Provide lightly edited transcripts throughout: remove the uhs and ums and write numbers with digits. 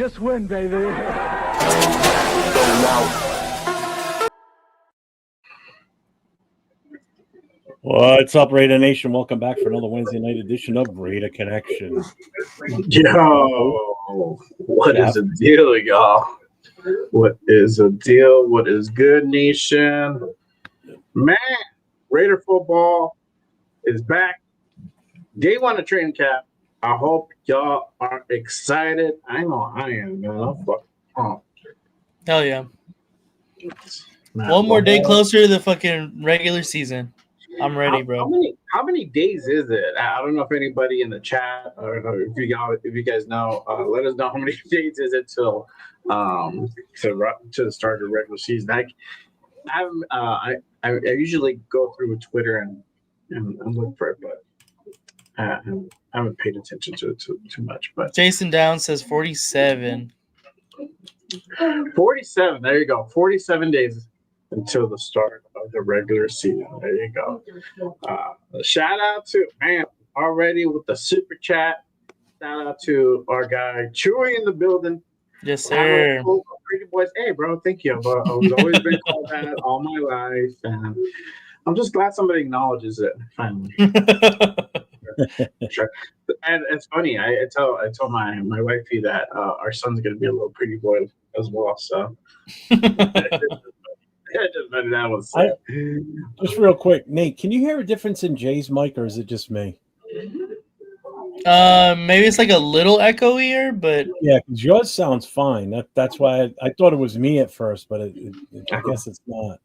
just win, baby. What's up, Raider Nation? Welcome back for another Wednesday night edition of Raider Connection. Yo, what is the deal, y'all? What is the deal? What is good, Nation? Man, Raider football is back. Day one of training camp. I hope y'all are excited. I know I am, man. Hell yeah. Man, One more day closer to the fucking regular season. I'm ready, bro. How many days is it? I don't know if anybody in the chat or if you guys know, let us know how many days is it till to the start of the regular season. I usually go through Twitter and look for it, but I haven't paid attention to it too much. But Jason Downs says 47. 47. There you go. 47 days until the start of the regular season. There you go. Shout out to man already with the super chat. Shout out to our guy Chewy in the building. Yes, sir. Pretty boys. Hey, bro. Thank you. I've always been called that all my life, and I'm just glad somebody acknowledges it finally. Sure. And it's funny. I told my wifey that our son's gonna be a little pretty boy as well. So. That was just real quick, Nate, can you hear a difference in Jay's mic, or is it just me? Maybe it's like a little echoier, but yeah, because yours sounds fine. That's why I thought it was me at first, but I guess it's not.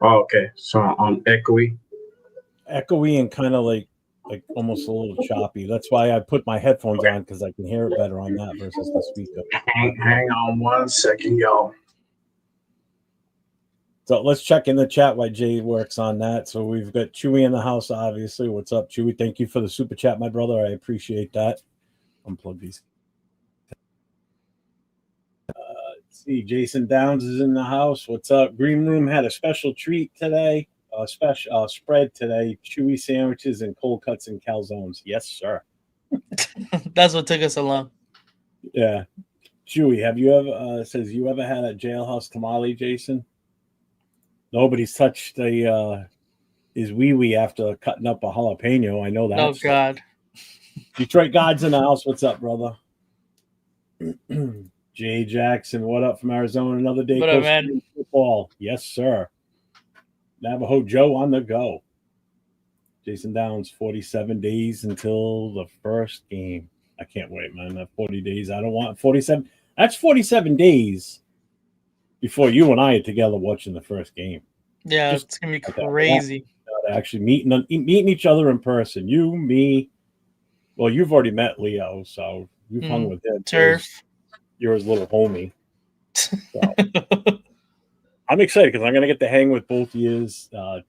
Oh, okay. So echoey and kind of like almost a little choppy. That's why I put my headphones on, because I can hear it better on that versus the speaker. Hang on 1 second, y'all. So let's check in the chat while Jay works on that. So we've got Chewy in the house, obviously. What's up, Chewy? Thank you for the super chat, my brother. I appreciate that. Unplug these. Let's see. Jason Downs is in the house. What's up? Green Room had a special treat today. Special spread today. Chewy sandwiches and cold cuts and calzones. Yes, sir. That's what took us so long. Yeah. Chewy, have you ever says you ever had a jailhouse tamale, Jason? Nobody's touched his wee-wee after cutting up a jalapeno. I know that. Oh, God. Detroit God's in the house. What's up, brother? Jay Jackson, what up from Arizona? Another day. What up, man? Football. Yes, sir. Navajo Joe on the go. Jason Downs, 47 days until the first game. I can't wait, man. That 40 days. I don't want 47. That's 47 days before you and I are together watching the first game. Yeah, it's going to be crazy. Actually meeting each other in person. You, me. Well, you've already met Leo, so you've hung with him. Turf. You're his little homie. So. I'm excited because I'm going to get to hang with both of you.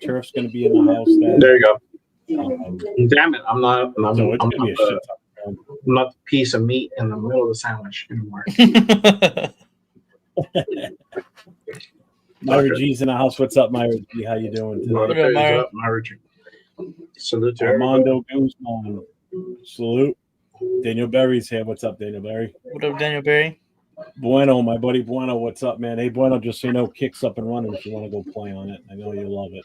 Turf's going to be in the house then. There you go. Damn it. I'm not the piece of meat in the middle of the sandwich anymore. Myra G's in the house. What's up, Myra G? How you doing today? What up, Myra? Myra G? Salute to Armando Guzman. Salute. Daniel Berry's here. What's up, Daniel Berry? What up, Daniel Berry? Bueno, my buddy Bueno. What's up, man? Hey, Bueno, just so you know, Kick's up and running if you want to go play on it. I know you love it.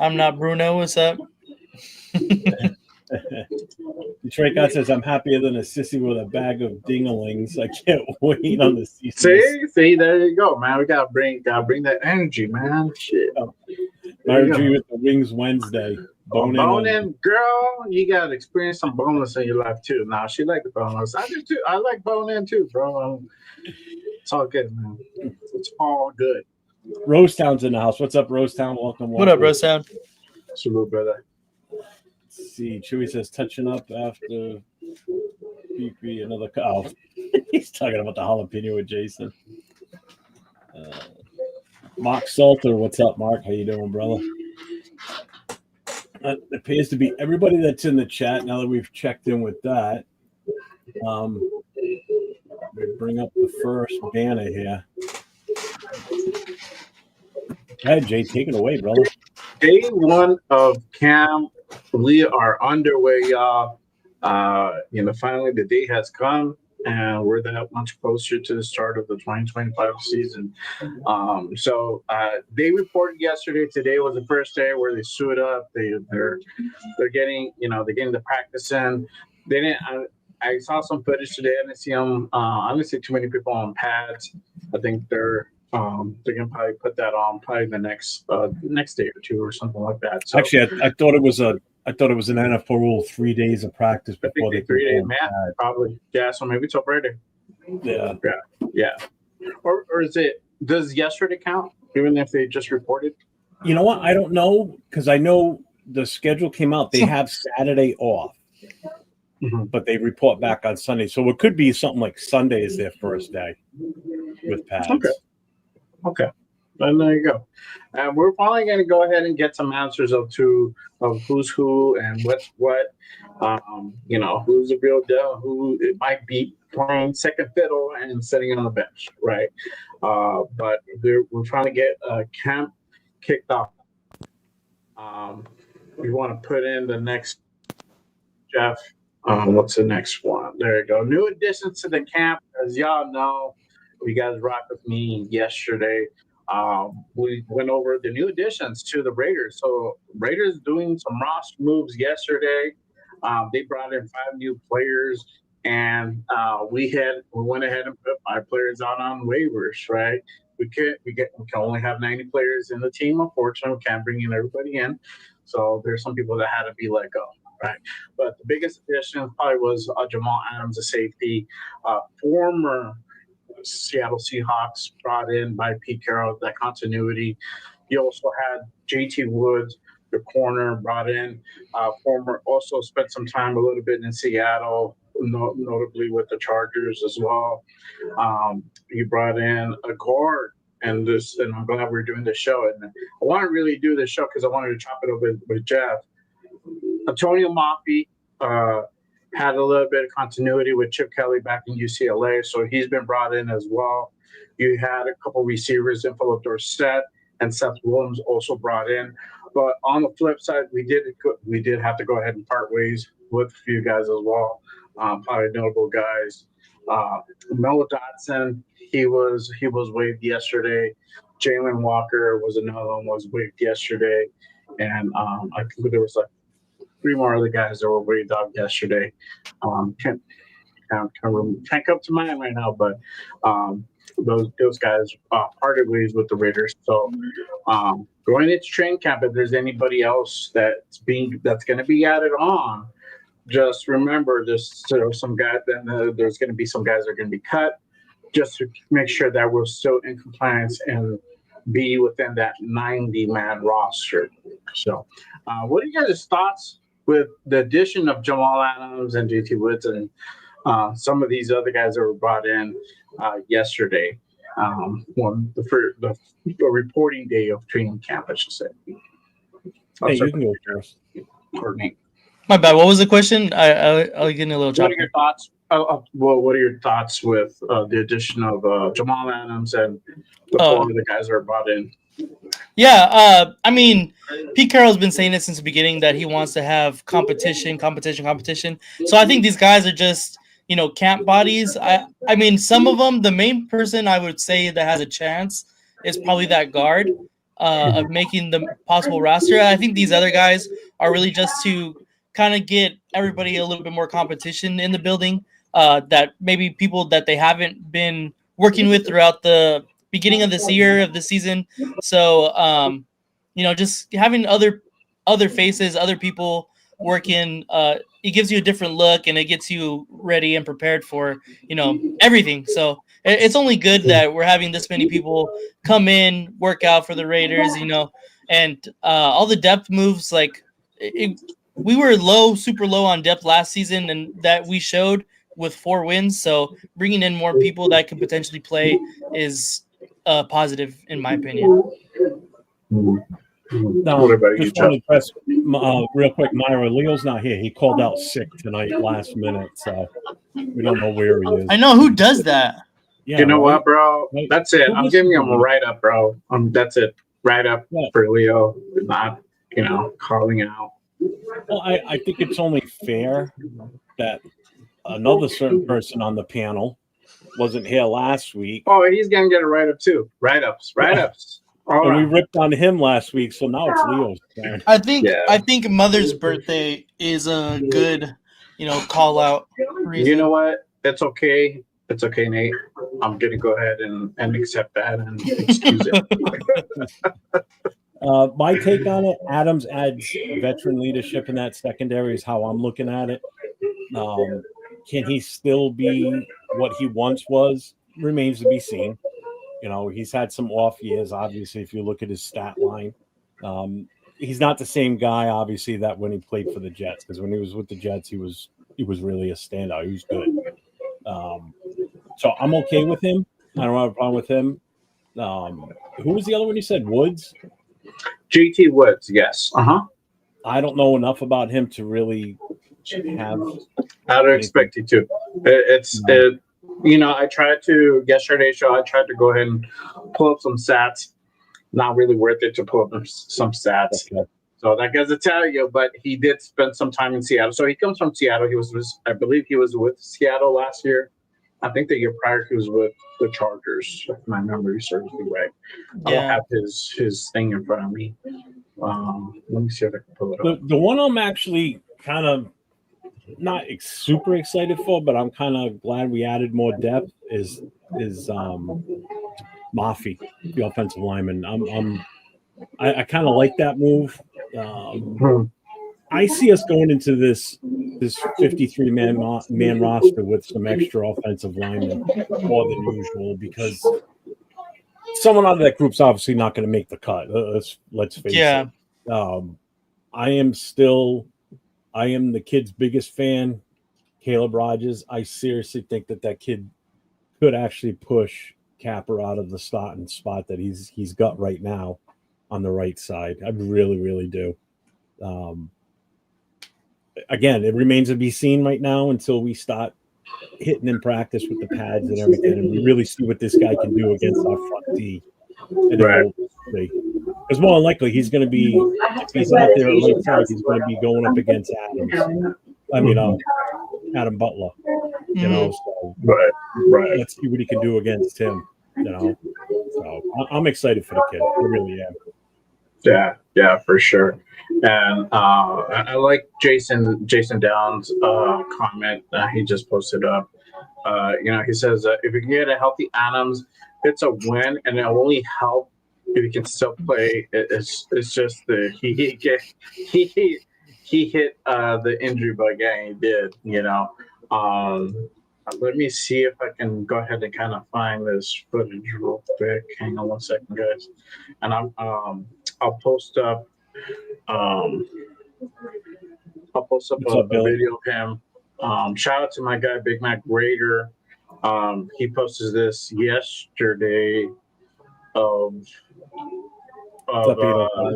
I'm not Bruno. What's up? Detroit God says, I'm happier than a sissy with a bag of dinglings. I can't wait on the season. See, there you go, man. We gotta bring that energy, man. Shit. Myra G with the Wings Wednesday. Bone in, girl. You gotta experience some boneless in your life too. Now she like the boneless. I do too. I like bone in too, bro. It's all good, man. It's all good. Rosetown's in the house. What's up, Rosetown? Welcome. What up, Rosetown? Salute, brother. Let's see, Chewy says touching up after BP another call. He's talking about the jalapeno with Jason. Mark Salter, what's up, Mark? How you doing, brother? It appears to be everybody that's in the chat. Now that we've checked in with that, we bring up the first banner here. Go ahead, Jay, take it away, brother. Day one of camp. We are underway, y'all. Finally the day has come, and we're that much closer to the start of the 2025 season. So they reported yesterday. Today was the first day where they suit up. They're getting the practice in. They didn't. I saw some footage today. I didn't see them. I didn't see too many people on pads. I think they're gonna probably put that on probably the next day or two or something like that. So actually, I thought it was an NFL rule 3 days of practice I before think they 3 days, go man. on Probably, yeah. So maybe till Friday. pads. Yeah. Or is it? Does yesterday count? Even if they just reported? You know what? I don't know because I know the schedule came out. They have Saturday off, but they report back on Sunday. So it could be something like Sunday is their first day with pads. Okay. And there you go. And we're probably going to go ahead and get some answers of who's who and what's what. Who's the real deal, who it might be playing second fiddle and sitting on the bench, right? But we're trying to get camp kicked off. We want to put in the next, Jeff. What's the next one? There you go. New additions to the camp. As y'all know, you guys rocked with me yesterday. We went over the new additions to the Raiders. So Raiders doing some roster moves yesterday. They brought in 5 new players, and we went ahead and put 5 players out on waivers. Right? We can only have 90 players in the team. Unfortunately, we can't bring in everybody in. So there's some people that had to be let go. Right, but the biggest addition probably was Jamal Adams, a safety, former Seattle Seahawks, brought in by Pete Carroll, that continuity. You also had JT Woods, the corner, brought in, also spent some time a little bit in Seattle, notably with the Chargers as well. You brought in a guard, and I'm glad we're doing this show. And I want to really do this show because I wanted to chop it up with Jeff. Antonio Mafi had a little bit of continuity with Chip Kelly back in UCLA, so he's been brought in as well. You had a couple receivers in Philip Dorsett and Seth Williams also brought in. But on the flip side, we did have to go ahead and part ways with a few guys as well, probably notable guys. Noah Dotson, he was waived yesterday. Jalen Walker was another one, was waived yesterday. And I think there was 3 more other guys that were waived off yesterday. Can't come to mind right now, but those guys parted ways with the Raiders. So going into training camp, if there's anybody else that's going to be added on, just remember there's some guys. Then there's going to be some guys that are going to be cut, just to make sure that we're still in compliance and be within that 90-man roster. So, what are you guys' thoughts with the addition of Jamal Adams and JT Woods and some of these other guys that were brought in yesterday, the reporting day of training camp, I should say? Hey, you can go first. Courtney. My bad. What was the question? I'll get in a little What chop. are your thoughts? What are your thoughts with the addition of Jamal Adams and the 4 other guys that are brought in? Yeah, I mean, Pete Carroll's been saying it since the beginning that he wants to have competition. So I think these guys are just, camp bodies. I mean, some of them, the main person I would say that has a chance is probably that guard of making the possible roster. I think these other guys are really just to kind of get everybody a little bit more competition in the building, that maybe people that they haven't been working with throughout the beginning of this year, of the season. So, just having other faces, other people working, it gives you a different look and it gets you ready and prepared for, everything. So it's only good that we're having this many people come in, work out for the Raiders, and all the depth moves. We were super low on depth last season, and that we showed with 4 wins. So bringing in more people that could potentially play is positive, in my opinion. Now, What about you, just want to press real quick. Myra, Leo's not here. He called out sick tonight, last minute, so we don't know where he is. I know who does that. Yeah, you know right? what, bro? That's it. I'm giving him a write up, bro. That's it. Write up for Leo, not calling out. Well, I think it's only fair that another certain person on the panel wasn't here last week. Oh, he's gonna get a write-up too. Write-ups. All And we right. ripped on him last week, so now it's Leo's turn. I think Mother's Birthday is a good, call out reason. You know what? It's okay. It's okay, Nate. I'm gonna go ahead and accept that and excuse it. My take on it, Adams adds veteran leadership in that secondary is how I'm looking at it. Can he still be what he once was? Remains to be seen. He's had some off years, obviously, if you look at his stat line. He's not the same guy, obviously, that when he played for the Jets, because when he was with the Jets, he was really a standout. He was good. So I'm okay with him. I don't have a problem with him. Who was the other one you said? Woods? GT Woods, yes. I don't know enough about him to really have. I don't expect you to. I tried to yesterday's show. I tried to go ahead and pull up some stats. Not really worth it to pull up some stats. Okay. So that goes to tell you. But he did spend some time in Seattle. So he comes from Seattle. I believe he was with Seattle last year. I think the year prior he was with the Chargers, if my memory serves me right. I don't have his thing in front of me. Let me see if I can pull it up. The one I'm actually kind of not super excited for, but I'm kind of glad we added more depth is Mafi, the offensive lineman. I kind of like that move. I see us going into this 53-man roster with some extra offensive linemen more than usual, because someone out of that group's obviously not going to make the cut. Let's face it. I am the kid's biggest fan, Caleb Rogers. I seriously think that kid could actually push Capper out of the starting spot that he's got right now on the right side. I really, really do. Again, it remains to be seen right now until we start hitting in practice with the pads and everything, and we really see what this guy can do against our front D. And because more than likely he's going to be, if he's out there at right side, he's going to be going up against Adams. Adam Butler. So Right. let's see what he can do against him. So I'm excited for the kid. I really am. Yeah, for sure. And I like Jason Downs' comment that he just posted up. He says if you can get a healthy Adams, it's a win, and it'll only help if you can still play. It's just he hit the injury bug, and he did. Let me see if I can go ahead and kind of find this footage real quick. Hang on one second, guys, and I'll post up. I'll post up a video of him. Shout out to my guy Big Mac Raider. He posted this yesterday of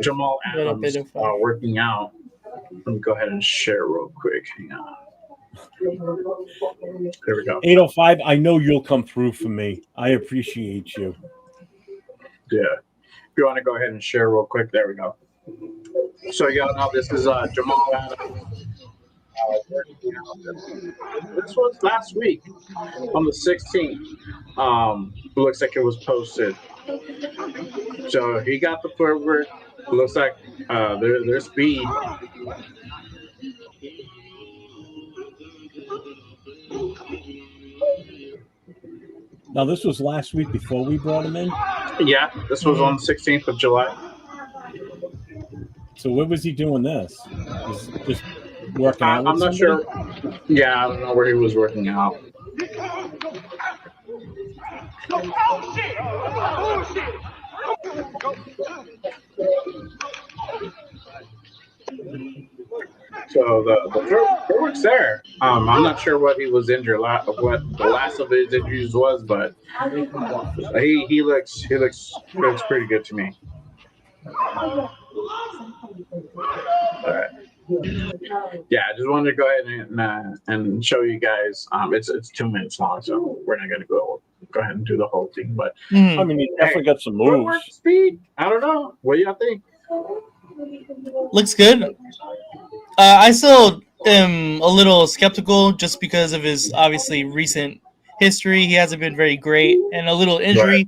Jamal Adams working out. Let me go ahead and share real quick. Hang on. There we go. 805. I know you'll come through for me. I appreciate you. Yeah. If you want to go ahead and share real quick, there we go. So y'all know this is Jamal Adams. This was last week on the 16th. Looks like it was posted. So he got the footwork. Looks like their speed. Now, this was last week before we brought him in? Yeah, this was on the 16th of July. So what was he doing this? Just working out with I'm not somebody? sure. Yeah, I don't know where he was working out. So the footwork's there. I'm not sure what he was injured, what the last of his injuries was, but he looks pretty good to me. All right. Yeah, I just wanted to go ahead and show you guys. It's 2 minutes long, so we're not gonna go ahead and do the whole thing. But I mean, he definitely got some moves. Speed. I don't know. What do y'all think? Looks good. I still am a little skeptical just because of his obviously recent history. He hasn't been very great and a little injury,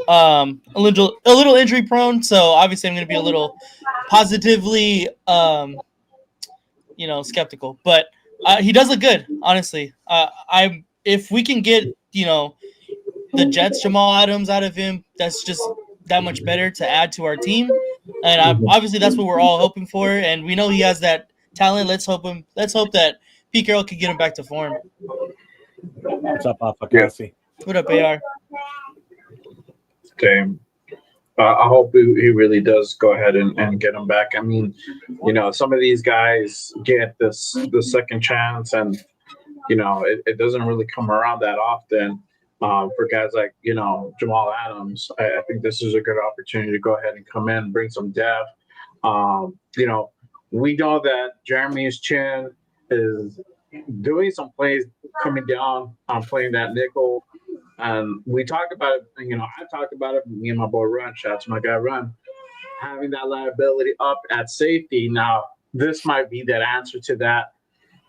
a little injury prone. So obviously I'm going to be a little positively, skeptical. But he does look good, honestly. If we can get the Jets Jamal Adams out of him, that's just that much better to add to our team. And obviously that's what we're all hoping for. And we know he has that talent. Let's hope that Pete Carroll can get him back to form. What's up, Alpha Cassie? What up, AR? Same. I hope he really does go ahead and get him back. I mean, some of these guys get the second chance, and it doesn't really come around that often. For guys like Jamal Adams, I think this is a good opportunity to go ahead and come in, bring some depth. We know that Jeremy's chin is doing some plays coming down on playing that nickel. And we talked about it, I talked about it, me and my boy Run, shout out to my guy Run, having that liability up at safety. Now, this might be that answer to that.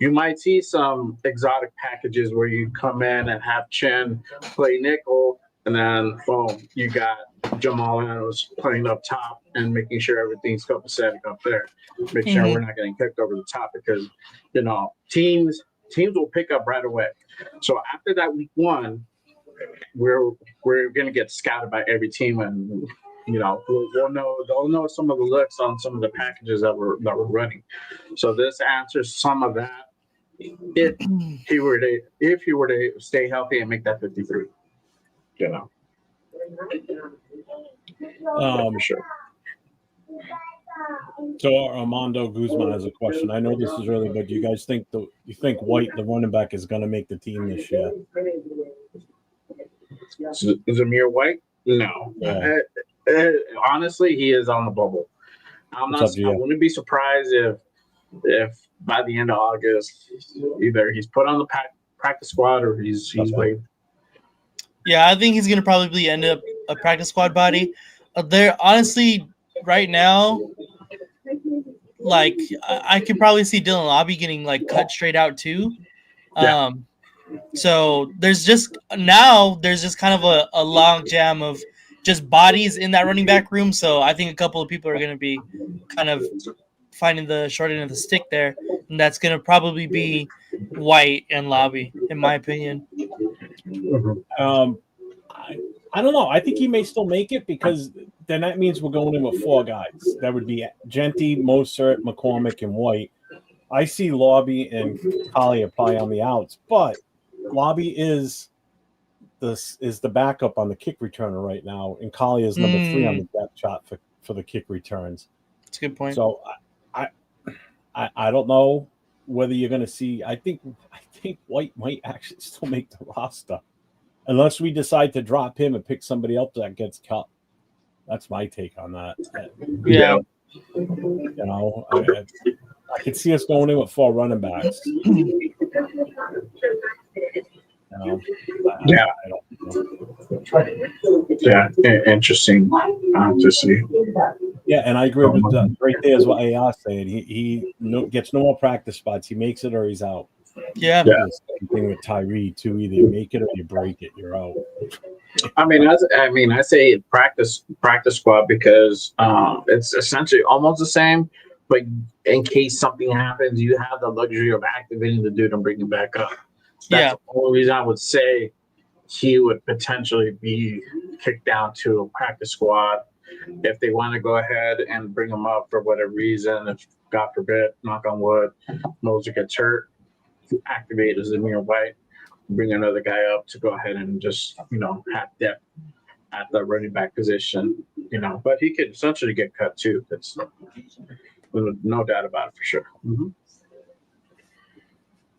You might see some exotic packages where you come in and have Chin play nickel, and then, boom, you got Jamal Adams playing up top and making sure everything's copacetic up there. Make sure we're not getting kicked over the top because, teams will pick up right away. So after that week one, we're going to get scouted by every team, and they'll know some of the looks on some of the packages that we're running. So this answers some of that. If he were to stay healthy and make that 53, for sure. So Armando Guzman has a question. I know this is early, but do you guys think White, the running back, is going to make the team this year? Zamir White? No. Yeah. Honestly, he is on the bubble. I wouldn't be surprised if by the end of August, either he's put on the practice squad or he's played. Yeah, I think he's going to probably end up a practice squad body. There, honestly, right now, like I could probably see Dylan Lobby getting cut straight out too. Yeah. So there's just kind of a log jam of just bodies in that running back room. So I think a couple of people are going to be kind of finding the short end of the stick there, and that's going to probably be White and Lobby, in my opinion. I don't know. I think he may still make it because then that means we're going in with four guys. That would be Jeanty, Mostert, McCormick, and White. I see Lobby and Collier probably on the outs, but Lobby is the backup on the kick returner right now, and Collier is number 3 on the depth chart for the kick returns. That's a good point. So I don't know whether you're going to see. I think White might actually still make the roster, unless we decide to drop him and pick somebody else that gets cut. That's my take on that. Yeah. I could see us going in with 4 running backs. Yeah. Yeah, interesting to see. Yeah, and I agree with that. Right there is what AR said. He gets no more practice spots. He makes it or he's out. Yeah. Same thing with Tyree too. Either you make it or you break it. You're out. I say practice squad because it's essentially almost the same, but in case something happens, you have the luxury of activating the dude and bringing him back up. That's the only reason I would say he would potentially be kicked down to a practice squad if they want to go ahead and bring him up for whatever reason. If God forbid, knock on wood, Moser gets hurt, activate as Zamir White, bring another guy up to go ahead and just have depth at the running back position. But he could essentially get cut too. That's no doubt about it for sure. Mm-hmm.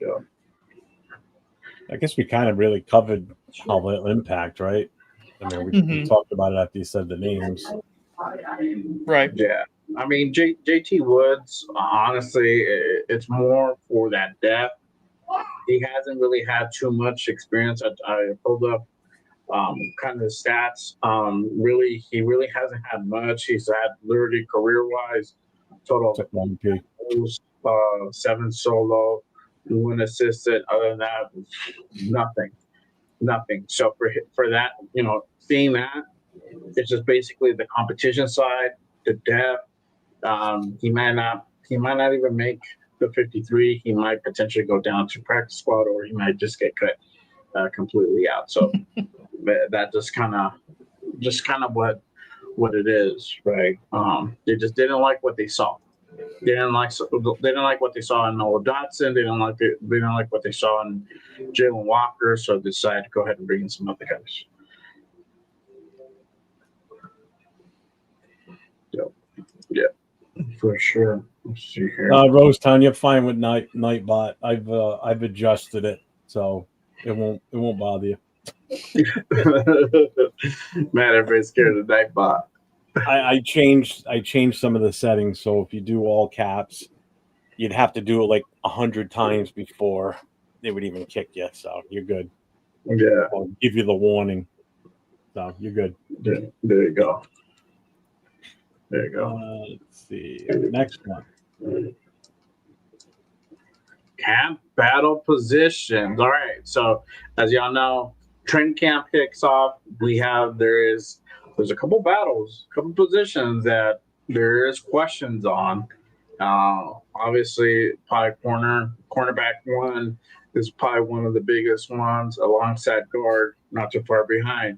Yeah. I guess we kind of really covered how they'll impact, right? I mean, we talked about it after you said the names. Right. Yeah. I mean, JT Woods, honestly, it's more for that depth. He hasn't really had too much experience. I pulled up kind of the stats. He really hasn't had much. He's had literally career-wise total 7 solo, 1 assisted. Other than that, nothing. So for that, seeing that, it's just basically the competition side, the depth. He might not even make the 53. He might potentially go down to practice squad, or he might just get cut completely out. So that just kind of what it is, right? They just didn't like what they saw. They didn't like what they saw in Noah Dotson. They didn't like what they saw in Jalen Walker. So they decided to go ahead and bring in some other guys. Yeah, for sure. Let's see here. Rose Town, you're fine with Nightbot. I've adjusted it, so it won't bother you. Man, everybody's scared of Nightbot. I changed some of the settings, so if you do all caps, you'd have to do it like 100 times before they would even kick you. So you're good. Yeah, I'll give you the warning. So you're good. There you go. Let's see. Next one. Camp battle positions. All right. So as y'all know, training camp kicks off. There's a couple battles, couple positions that there is questions on. Obviously, probably cornerback 1 is probably one of the biggest ones, alongside guard, not too far behind.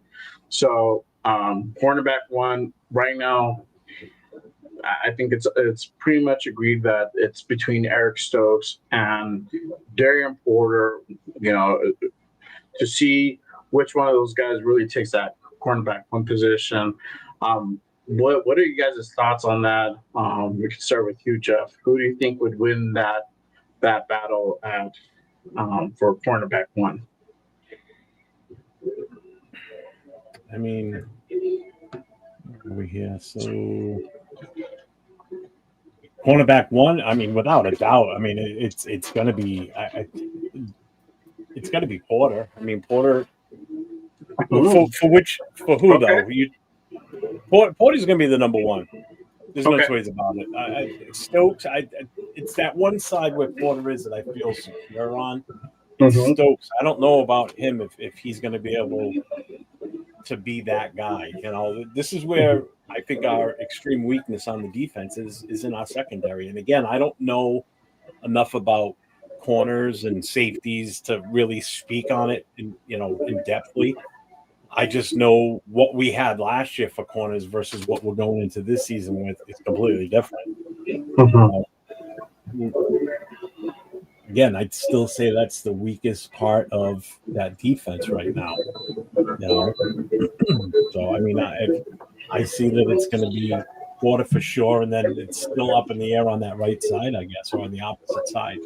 So cornerback 1 right now, I think it's pretty much agreed that it's between Eric Stokes and Darian Porter, to see which one of those guys really takes that cornerback 1 position. What are you guys' thoughts on that? We can start with you, Jeff. Who do you think would win that battle for cornerback 1? I mean, over here, so cornerback 1. I mean, without a doubt. I mean, it's gonna be it's gonna be Porter. I mean, Porter. For who okay. though? Porter's gonna be the number 1. There's no choice about it. Stokes, it's that one side where Porter is that I feel secure on. Stokes, I don't know about him if he's going to be able to be that guy. This is where I think our extreme weakness on the defense is in our secondary. And again, I don't know enough about corners and safeties to really speak on it in depthly. I just know what we had last year for corners versus what we're going into this season with is completely different. Again, I'd still say that's the weakest part of that defense right now. So I mean, I see that it's going to be Porter for sure, and then it's still up in the air on that right side, I guess, or on the opposite side.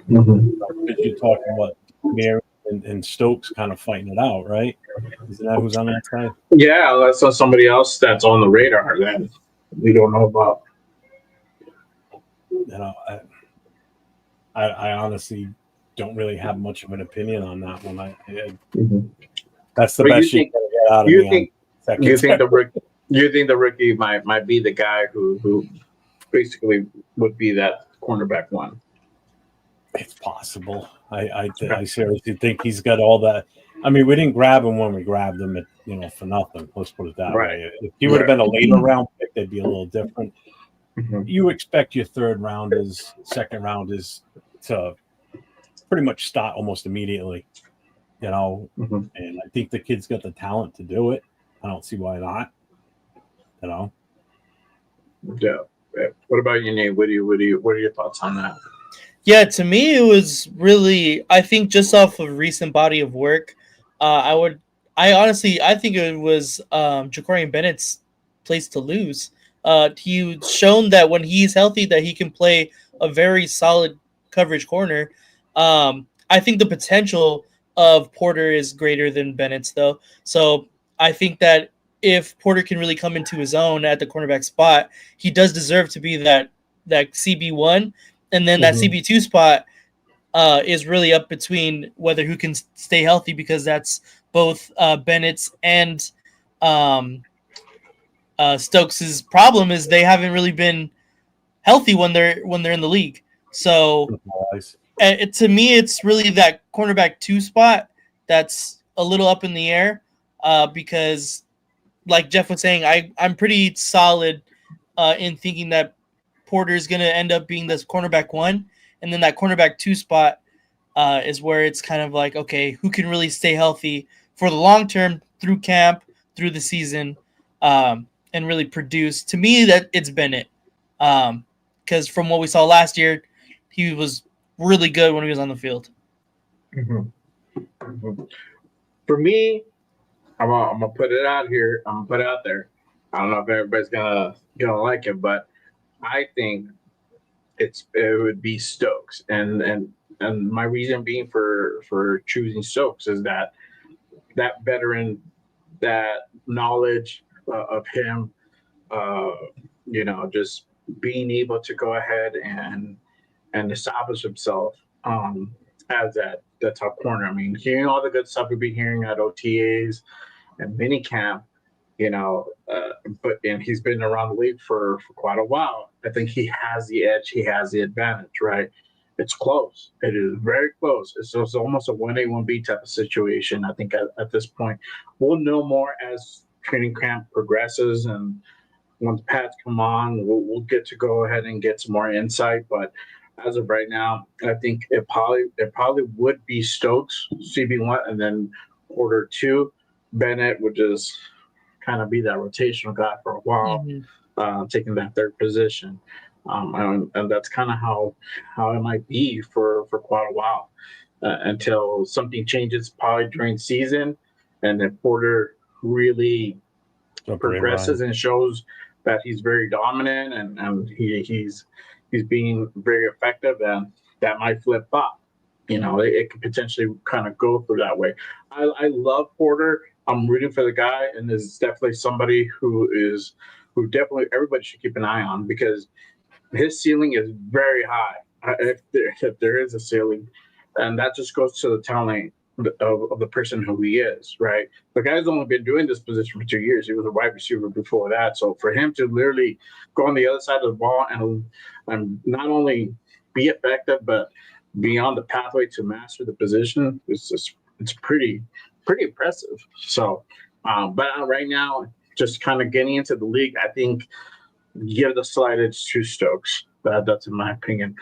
Because you're talking about Mary and Stokes kind of fighting it out, right? Isn't that who's on that side? Yeah, that's somebody else that's on the radar that we don't know about. I honestly don't really have much of an opinion on that one. That's the best you can get out of me. You think the rookie might be the guy who basically would be that cornerback 1? It's possible. I seriously think he's got all that. I mean, we didn't grab him when we grabbed him, for nothing. Let's put it that way. If he would have been a later round pick, they'd be a little different. You expect your third rounders, second rounders to pretty much start almost immediately, And I think the kid's got the talent to do it. I don't see why not. Yeah. What about you, Nate? What are your thoughts on that? Yeah, to me, it was really, I think just off of recent body of work, I think it was Jacorian Bennett's place to lose. He's shown that when he's healthy, that he can play a very solid coverage corner. I think the potential of Porter is greater than Bennett's, though. So I think that if Porter can really come into his own at the cornerback spot, he does deserve to be that CB1. And then that CB2 spot is really up between whether who can stay healthy, because that's both Bennett's and Stokes' problem is they haven't really been healthy when they're in the league. So to me, it's really that cornerback 2 spot that's a little up in the air because, like Jeff was saying, I'm pretty solid in thinking that Porter is going to end up being this cornerback 1, and then that cornerback 2 spot is where it's kind of like, okay, who can really stay healthy for the long term through camp, through the season, and really produce. To me, that it's Bennett. Because from what we saw last year, he was really good when he was on the field. Mm-hmm. Mm-hmm. For me, I'm gonna put it out here. I'm gonna put it out there. I don't know if everybody's gonna like it, but I think it would be Stokes, and my reason being for choosing Stokes is that veteran, that knowledge of him, just being able to go ahead and establish himself as that top corner. I mean, hearing all the good stuff we've been hearing at OTAs and minicamp, and he's been around the league for quite a while. I think he has the edge. He has the advantage, right? It's close. It is very close. It's almost a 1A, 1B type of situation. I think at this point, we'll know more as training camp progresses, and once pads come on, we'll get to go ahead and get some more insight. But as of right now, I think it probably would be Stokes, CB1, and then Porter 2. Bennett would just kind of be that rotational guy for a while, taking that third position. And that's kind of how it might be for quite a while until something changes probably during season, and then Porter really progresses and shows that he's very dominant and he's being very effective, and that might flip up. It could potentially kind of go through that way. I love Porter. I'm rooting for the guy, and there's definitely somebody who definitely everybody should keep an eye on, because his ceiling is very high. If there is a ceiling, and that just goes to the talent of the person who he is, right? The guy's only been doing this position for 2 years. He was a wide receiver before that. So for him to literally go on the other side of the ball and not only be effective, but be on the pathway to master the position, it's pretty impressive. So, but right now, just kind of getting into the league, I think give the slight edge to Stokes. That's in my opinion.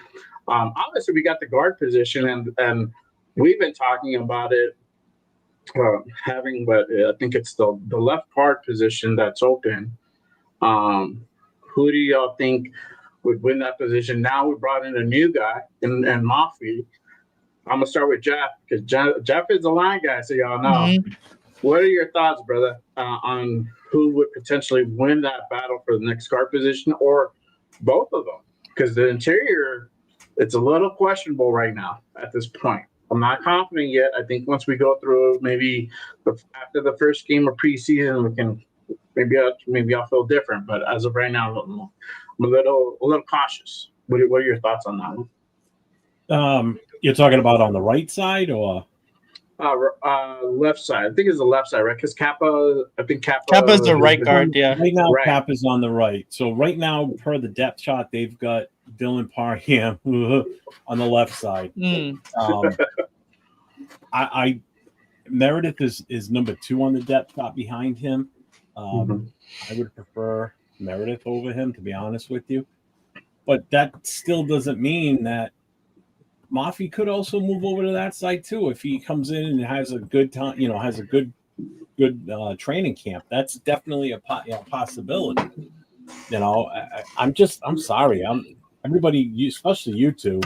Obviously, we got the guard position, and we've been talking about it having, but I think it's the left guard position that's open. Who do y'all think would win that position? Now we brought in a new guy and Mafi. I'm gonna start with Jeff, because Jeff is a line guy, so y'all know. Mm-hmm. What are your thoughts, brother, on who would potentially win that battle for the next guard position, or both of them? Because the interior, it's a little questionable right now at this point. I'm not confident yet. I think once we go through maybe after the first game of preseason, we can maybe I'll feel different. But as of right now, I'm a little cautious. What are your thoughts on that one? You're talking about on the right side or left side? I think it's the left side, right? Because Kappa's the right guard. Yeah, right now Kappa's on the right. So right now, per the depth chart, they've got Dylan Parham on the left side. I Meredith is number 2 on the depth chart behind him. I would prefer Meredith over him, to be honest with you. But that still doesn't mean that Mafi could also move over to that side too if he comes in and has a good time, has a good training camp. That's definitely a possibility. I'm sorry. Everybody, especially you two,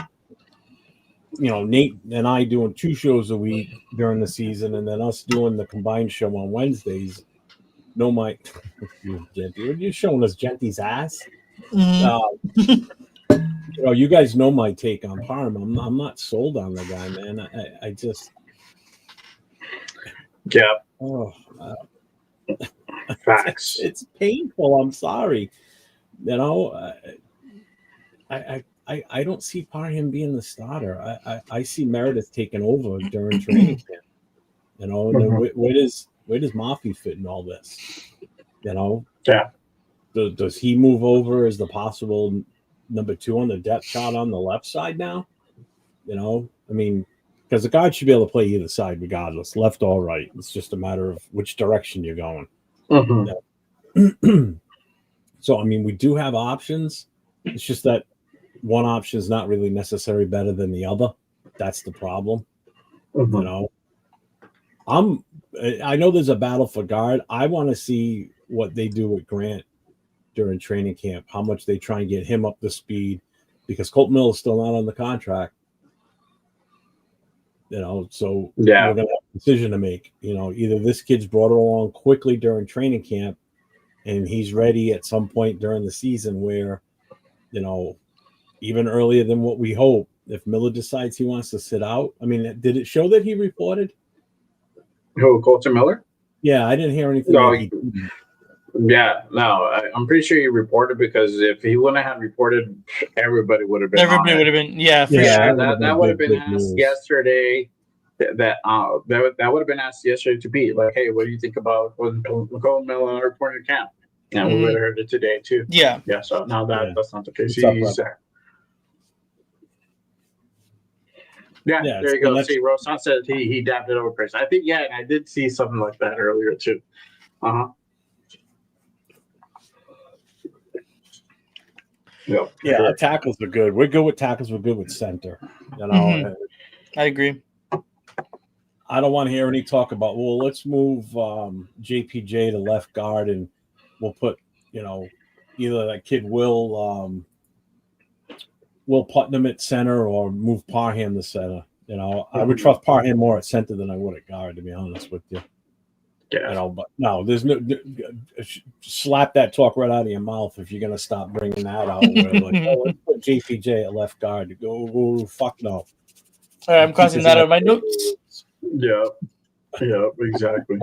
Nate and I doing 2 shows a week during the season, and then us doing the combined show on Wednesdays. No, Mike, you're showing us Jeanty's ass. Mm-hmm. You guys know my take on Parham. I'm not sold on the guy, man. I just, facts. It's painful. I'm sorry. I don't see Parham being the starter. I see Meredith taking over during training camp. And then where does Mafi fit in all this? Yeah. Does he move over as the possible number 2 on the depth chart on the left side now. You know, I mean, because the guard should be able to play either side regardless, left or right. It's just a matter of which direction you're going. So, I mean, we do have options. It's just that one option is not really necessarily better than the other. That's the problem. You know, I know there's a battle for guard. I want to see what they do with Grant during training camp, how much they try and get him up to speed, because Colt Mill is still not on the contract. You know, so we're going to have a decision to make. You know, either this kid's brought along quickly during training camp and he's ready at some point during the season where, you know, even earlier than what we hope, if Miller decides he wants to sit out. I mean, did it show that he reported? Who, Colton Miller? Yeah, I didn't hear anything. No, I'm pretty sure he reported, because if he wouldn't have reported, everybody would have been. Everybody would have been, that would have been asked yesterday. That would have been asked yesterday to be like, hey, what do you think about when Colton Miller reported camp? And we would have heard it today too. Yeah. So now that's not the case. There you go. See, Rosan said he dabbed it over person. I think, and I did see something like that earlier too. Our tackles are good. We're good with tackles. We're good with center. You know, I agree. I don't want to hear any talk about, well, let's move JPJ to left guard and we'll put, you know, either that kid Will Putnam at center or move Parham to center. You know, I would trust Parham more at center than I would at guard, to be honest with you. Yeah. You know, but no, there's no slap that talk right out of your mouth if you're gonna stop bringing that out. Where like, let's put JPJ at left guard. Go, fuck no. All right, I'm crossing that out of my notes. Yeah, exactly.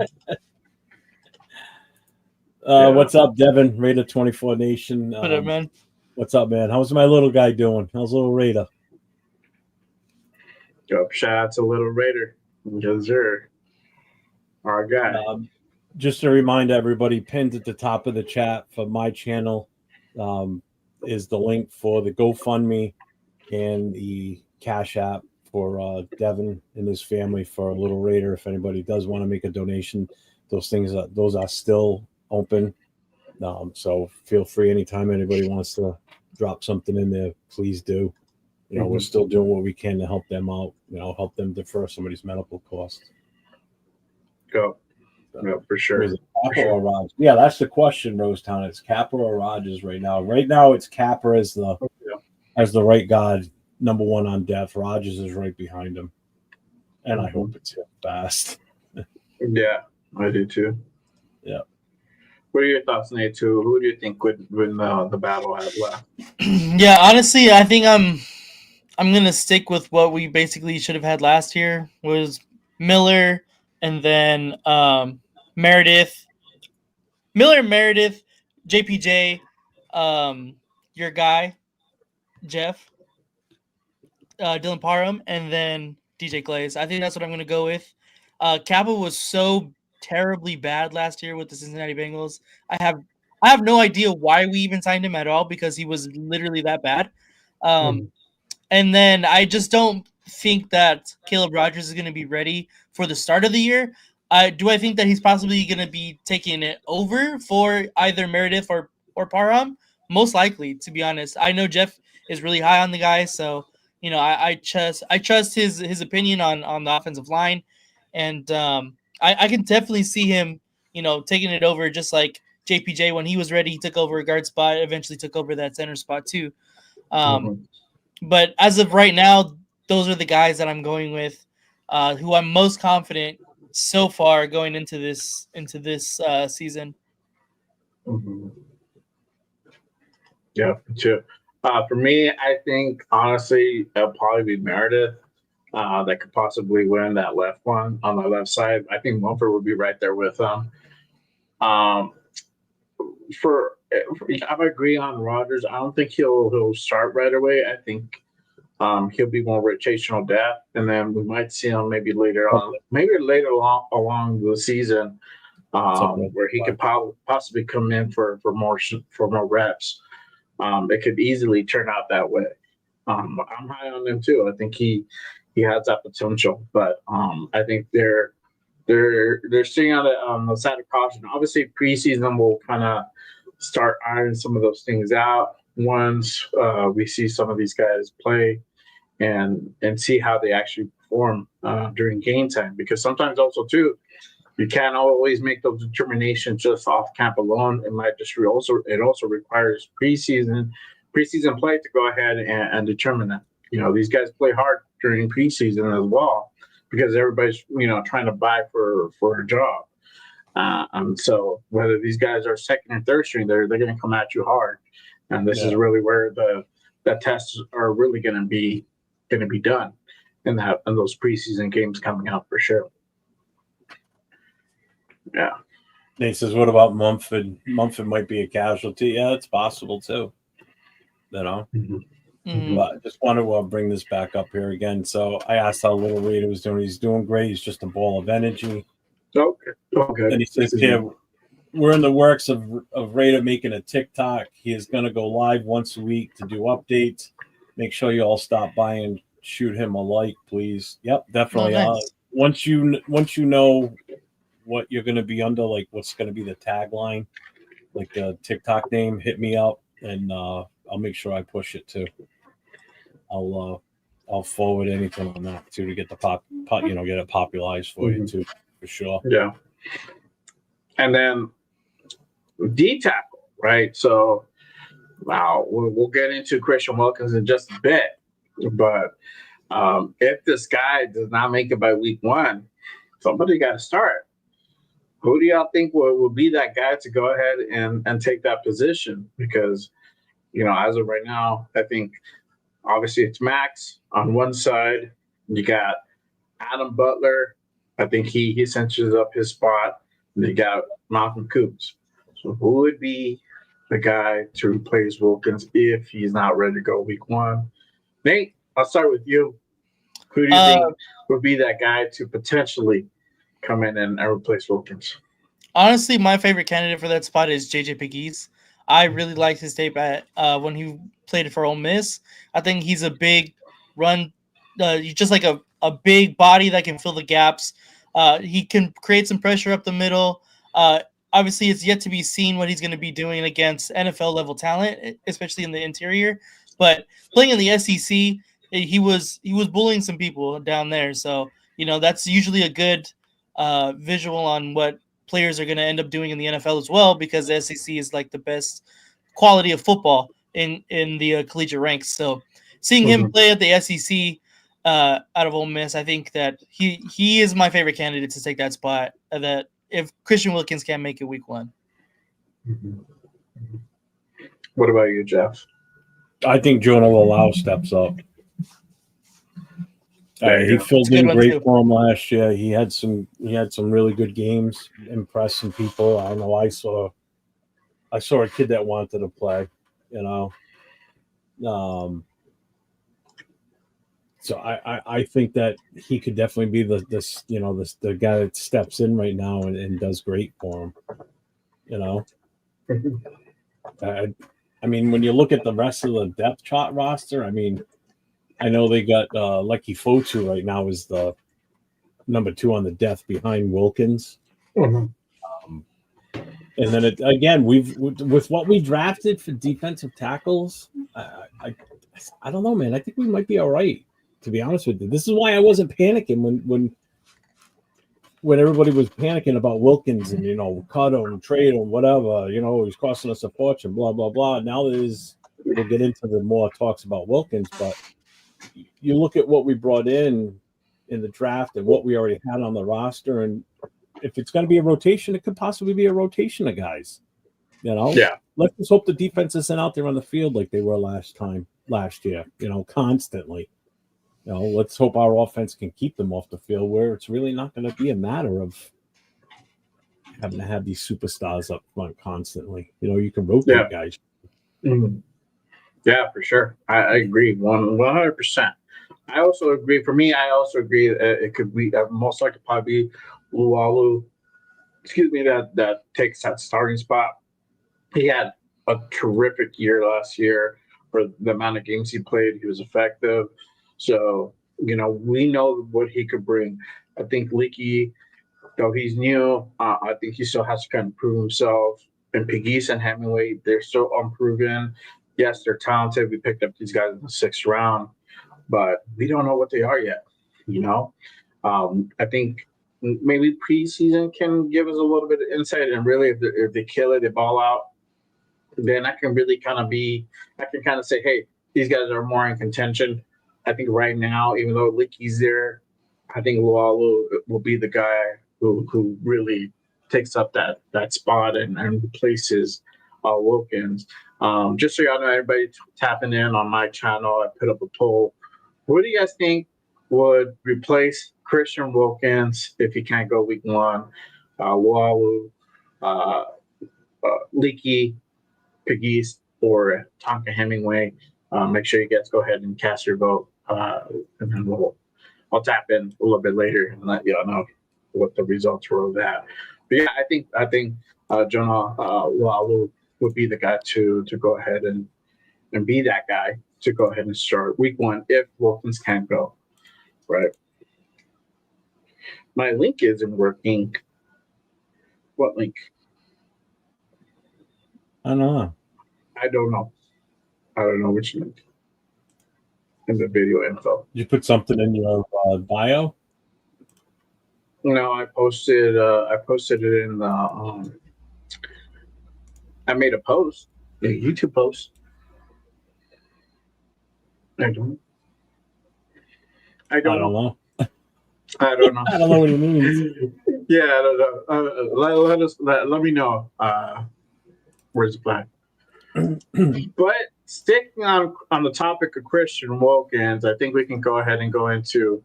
What's up, Devin? Raider 24 Nation. What up, man? What's up, man? How's my little guy doing? How's little Raider? Shout out to little Raider. Yes, sir. Our guy. Just to remind everybody, pinned at the top of the chat for my channel is the link for the GoFundMe and the Cash App for Devin and his family for Little Raider. If anybody does want to make a donation, those are still open. So feel free anytime anybody wants to drop something in there, please do. You know, we're still doing what we can to help them out, you know, help them defer somebody's medical costs. Go. Yeah, for sure. Capper or Rogers? Yeah, that's the question, Rosetown. It's Capper or Rogers right now. Right now, it's Capper as the right guard, number 1 on depth. Rogers is right behind him, and I hope it's hit fast. Yeah, I do too. Yeah. What are your thoughts, Nate? Too? Who do you think would win the battle have left? Yeah, honestly, I think I'm gonna stick with what we basically should have had last year, was Miller. And then Meredith, JPJ, your guy, Jeff, Dylan Parham, and then DJ Glaze. I think that's what I'm going to go with. Kappa was so terribly bad last year with the Cincinnati Bengals. I have no idea why we even signed him at all, because he was literally that bad. And then I just don't think that Caleb Rogers is going to be ready for the start of the year. Do I think that he's possibly going to be taking it over for either Meredith or Parham? Most likely, to be honest. I know Jeff is really high on the guy, so you know I trust his opinion on the offensive line, and I can definitely see him, you know, taking it over, just like JPJ when he was ready. He took over a guard spot, eventually took over that center spot too. But as of right now, those are the guys that I'm going with, who I'm most confident so far going into this season. Yeah, too. For me, I think honestly it'll probably be Meredith that could possibly win that left one on the left side. I think Mumford would be right there with him. I agree on Rogers. I don't think he'll start right away. I think he'll be more rotational depth, and then we might see him maybe later along the season, where he could possibly come in for more reps. it could easily turn out that way. I'm high on him too. I think he has that potential, but I think they're staying on the side of caution. Obviously, preseason will kind of start ironing some of those things out once we see some of these guys play and see how they actually perform during game time. Because sometimes also too, you can't always make those determinations just off camp alone. It might just it also requires preseason play to go ahead and determine that. These guys play hard during preseason as well because everybody's trying to vie for a job. And so whether these guys are second or third string, they're going to come at you hard. And this is really where the tests are really going to be done in those preseason games coming up for sure. Yeah. Nate says, what about Mumford? Mumford might be a casualty. Yeah, it's possible too. Mm-hmm. But I just want to bring this back up here again. So I asked how Little Raider was doing. He's doing great. He's just a ball of energy. Okay. And he says, we're in the works of Raider making a TikTok. He is going to go live once a week to do updates. Make sure you all stop by and shoot him a like, please. Yep, definitely. Oh, nice. Once you know what you're going to be under, like what's going to be the tagline, like the TikTok name, hit me up and I'll make sure I push it too. I'll forward anything on that too to get get it popularized for you too, for sure. Yeah. And then D tackle, right? So wow, we'll get into Christian Wilkins in just a bit, but if this guy does not make it by week 1, somebody got to start. Who do y'all think will be that guy to go ahead and take that position? Because, as of right now, I think obviously it's Max on one side. You got Adam Butler. I think he cinches up his spot. And you got Malcolm Koonce. So who would be the guy to replace Wilkins if he's not ready to go week 1? Nate, I'll start with you. Who do you think would be that guy to potentially come in and replace Wilkins? Honestly, my favorite candidate for that spot is JJ Pegues. I really liked his tape at when he played for Ole Miss. I think he's a big run, just like a big body that can fill the gaps. He can create some pressure up the middle. Obviously, it's yet to be seen what he's going to be doing against NFL level talent, especially in the interior. But playing in the SEC, he was bullying some people down there. So that's usually a good visual on what players are going to end up doing in the NFL as well, because the SEC is like the best quality of football in the collegiate ranks. So seeing him play at the SEC out of Ole Miss, I think that he is my favorite candidate to take that spot. That if Christian Wilkins can't make it week 1. What about you, Jeff? I think Jonah Lalau steps up. He filled in great for him last year. He had some really good games, impressed some people. I know I saw a kid that wanted to play, So I think that he could definitely be the guy that steps in right now and does great for him. I mean, when you look at the rest of the depth chart roster, I mean, I know they got Lucky Fotu right now is the number 2 on the depth behind Wilkins. Mm-hmm. And then again, with what we drafted for defensive tackles, I don't know, man. I think we might be all right, to be honest with you. This is why I wasn't panicking when everybody was panicking about Wilkins and cut him, trade him, whatever. He's costing us a fortune, blah blah blah. Now we'll get into the more talks about Wilkins, but you look at what we brought in the draft and what we already had on the roster, and if it's going to be a rotation, it could possibly be a rotation of guys. Yeah. Let's just hope the defense isn't out there on the field like they were last year. Constantly. Let's hope our offense can keep them off the field, where it's really not going to be a matter of having to have these superstars up front constantly. You can rotate guys. Mm-hmm. Yeah, for sure. I agree 100%. I also agree. For me, I also agree it could be most likely probably Lualu. That takes that starting spot. He had a terrific year last year for the amount of games he played. He was effective. So, we know what he could bring. I think Leaky, though he's new, I think he still has to kind of prove himself. And Pegues and Hemingway, they're still unproven. Yes, they're talented. We picked up these guys in the 6th round, but we don't know what they are yet. I think maybe preseason can give us a little bit of insight, and really, if they kill it, they ball out, then I can really kind of say, hey, these guys are more in contention. I think right now, even though Leaky's there, I think Lualu will be the guy who really takes up that spot and replaces Wilkins. Just so y'all know, everybody tapping in on my channel, I put up a poll. What do you guys think would replace Christian Wilkins if he can't go week 1? Lualu, Leaky, Pegues, or Tonka Hemingway? Make sure you guys go ahead and cast your vote, and then I'll tap in a little bit later and let y'all know what the results were of that. But yeah, I think Jonah Lualu would be the guy to go ahead and be that guy to go ahead and start week 1 if Wilkins can't go. Right. My link isn't working. What link? I don't know. I don't know which link in the video info. Did you put something in your bio? No, I posted it in the I made a post, a YouTube post. I don't know. I don't know. I don't know. I don't know what he means. Yeah, I don't know. Let me know. Where's the flag? But sticking on the topic of Christian Wilkins, I think we can go ahead and go into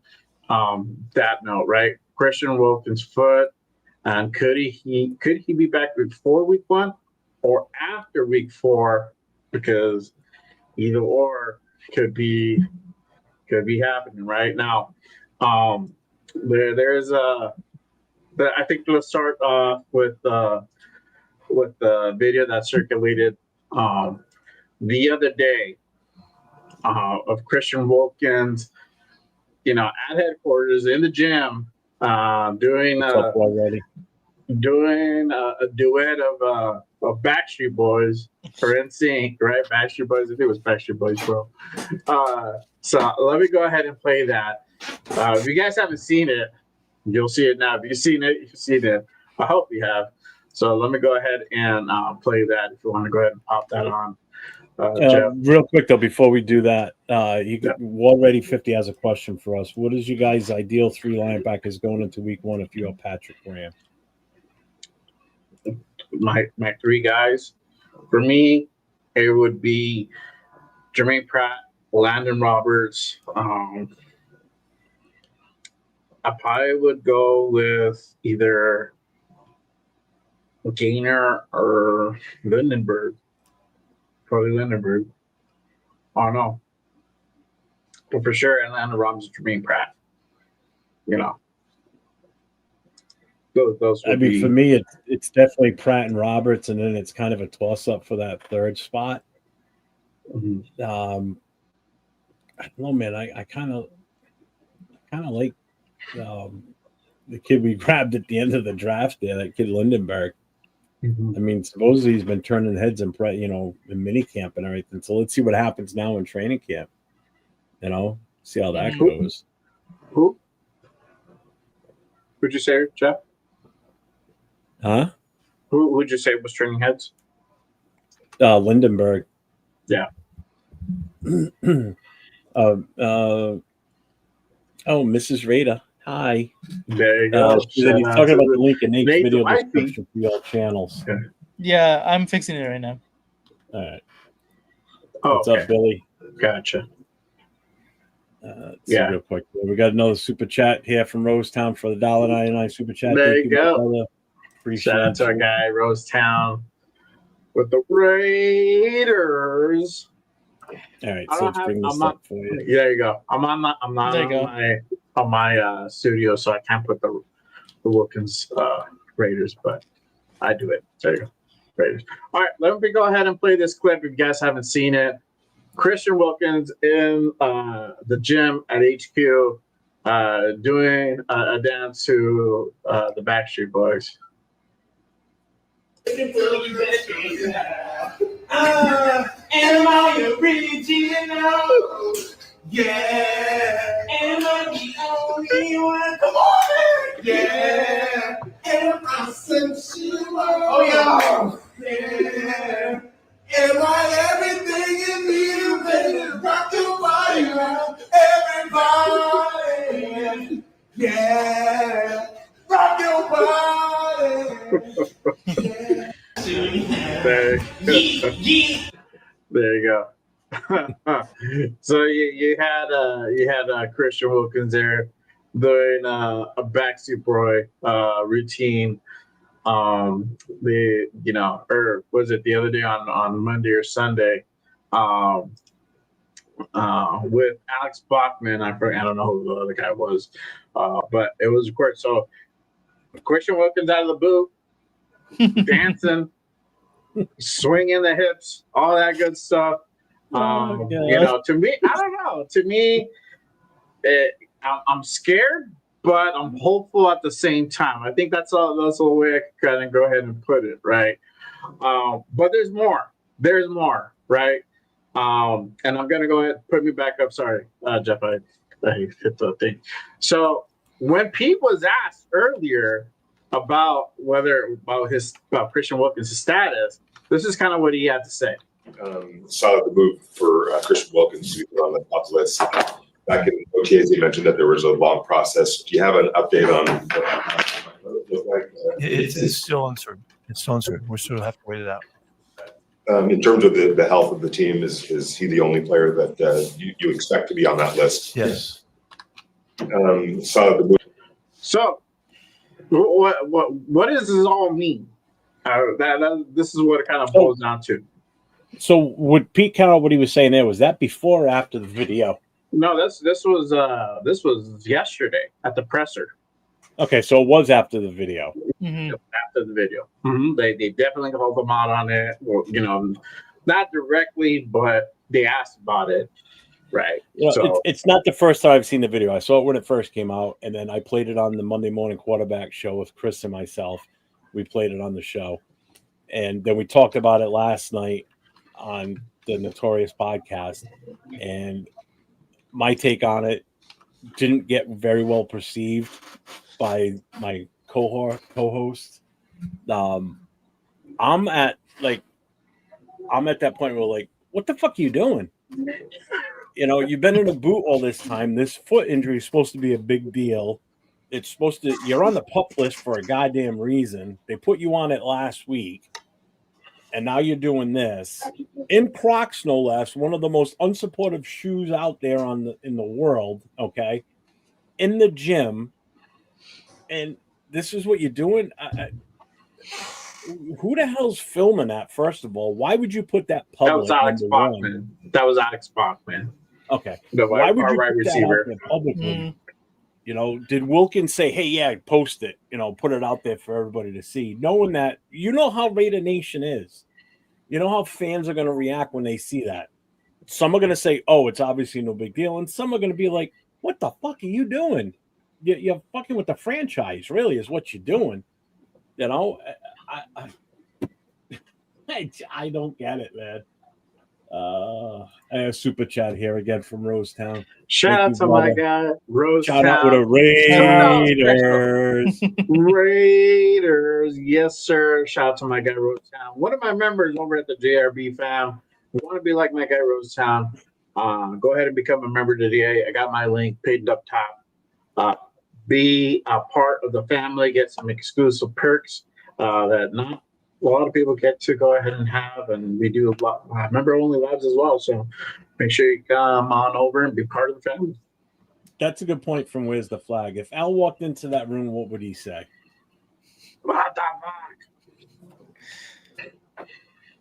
that note, right? Christian Wilkins' foot, and could he be back before week 1 or after week 4? Because either or could be happening right now. There's I think let's start with the video that circulated the other day of Christian Wilkins, at headquarters in the gym, doing a duet of Backstreet Boys for NSYNC, right? Backstreet Boys, I think it was Backstreet Boys, bro. So let me go ahead and play that. If you guys haven't seen it, you'll see it now. If you've seen it, you've seen it. I hope you have. So let me go ahead and play that if you want to go ahead and pop that on. Jeff. Real quick, though, before we do that, Already 50 has a question for us. What is you guys' ideal 3 linebackers going into week 1 if you're Patrick Graham? My 3 guys, for me, it would be Jermaine Pratt, Landon Roberts. I probably would go with either Gainer or Lindenberg. Probably Lindenberg. I don't know. But for sure, Atlanta Roberts, Jermaine Pratt. Those would be. For me, it's definitely Pratt and Roberts, and then it's kind of a toss-up for that 3rd spot. Mm-hmm. I don't know, man. I kind of like the kid we grabbed at the end of the draft there, that kid Lindenberg. Mm-hmm. I mean, supposedly he's been turning heads in mini camp and everything. So let's see what happens now in training camp. See how that goes. Who? Who'd you say, Jeff? Huh? Who would you say was turning heads? Lindenberg. Yeah. Mrs. Rada. Hi. There you go. He's talking about the link in Nate's video description for all channels. Okay. Yeah, I'm fixing it right now. All right. What's up, Billy? Gotcha. Real quick. We got another super chat here from Rosetown for the $1.99 super chat. There you go. Appreciate it. Shout out to our guy, Rosetown, with the Raiders. All right, so let's bring this up for you. There you go. I'm not on my studio, so I can't put the Wilkins Raiders, but I do it. There you go. Raiders. All right, let me go ahead and play this clip if you guys haven't seen it. Christian Wilkins in the gym at HQ doing a dance to the Backstreet Boys. Am I original? Yeah. Am I the only one? Come on, man. Yeah. Am I sensual? Oh, yeah. Am I everything you need to baby? Rock your body around everybody. Yeah. Rock your body. Yeah. There you go. So you had Christian Wilkins there doing a Backstreet Boy routine. Or was it the other day on Monday or Sunday? With Alex Bachman, I don't know who the other guy was, but it was great. So Christian Wilkins out of the booth, dancing, swinging the hips, all that good stuff. To me, I don't know. To me, I'm scared, but I'm hopeful at the same time. I think that's the way I can kind of go ahead and put it, right? But there's more. There's more, right? And I'm gonna go ahead and put me back up. Sorry, Jeff, I hit the thing. So when Pete was asked earlier about Christian Wilkins' status, this is kind of what he had to say. Saw the move for Christian Wilkins to be put on the top list. Back in OTAs, he mentioned that there was a long process. Do you have an update on what it looked like? It's still uncertain. It's still uncertain. We still have to wait it out. In terms of the health of the team, is he the only player that you expect to be on that list? Yes. Saw the move. So, what does this all mean? This is what it kind of boils down to. So, would Pete Carroll, what he was saying there, was that before or after the video? No, this was yesterday at the presser. Okay, so it was after the video. Mm-hmm. After the video, they definitely called them out on it. Or, not directly, but they asked about it, right? So it's not the first time I've seen the video. I saw it when it first came out, and then I played it on the Monday Morning Quarterback show with Chris and myself. We played it on the show, and then we talked about it last night on the Notorious podcast, and my take on it didn't get very well perceived by my co-host. I'm at that point where what the fuck are you doing? You've been in a boot all this time. This foot injury is supposed to be a big deal. You're on the PUP list for a goddamn reason. They put you on it last week. And now you're doing this in Crocs, no less, one of the most unsupportive shoes out there in the world. Okay, in the gym, and this is what you're doing. Who the hell's filming that? First of all, why would you put that public? That was Alex Bachman. That was Alex Bachman. Okay, why would you put receiver that out there publicly? Did Wilkins say, "Hey, yeah, post it. Put it out there for everybody to see," knowing that how Raider Nation is. You know how fans are going to react when they see that. Some are going to say, "Oh, it's obviously no big deal," and some are going to be like, "What the fuck are you doing? You're fucking with the franchise. Really, is what you're doing." I don't get it, man. I have super chat here again from Rosetown. Shout out to my guy, Rosetown. Shout out to the Raiders. Raiders, yes, sir. Shout out to my guy, Rosetown. One of my members over at the JRB fam. You want to be like my guy, Rosetown? Go ahead and become a member today. I got my link pinned up top. Be a part of the family. Get some exclusive perks that not a lot of people get to go ahead and have, and we do a lot member-only lives as well. So make sure you come on over and be part of the family. That's a good point from Where's the Flag. If Al walked into that room, what would he say? What the fuck?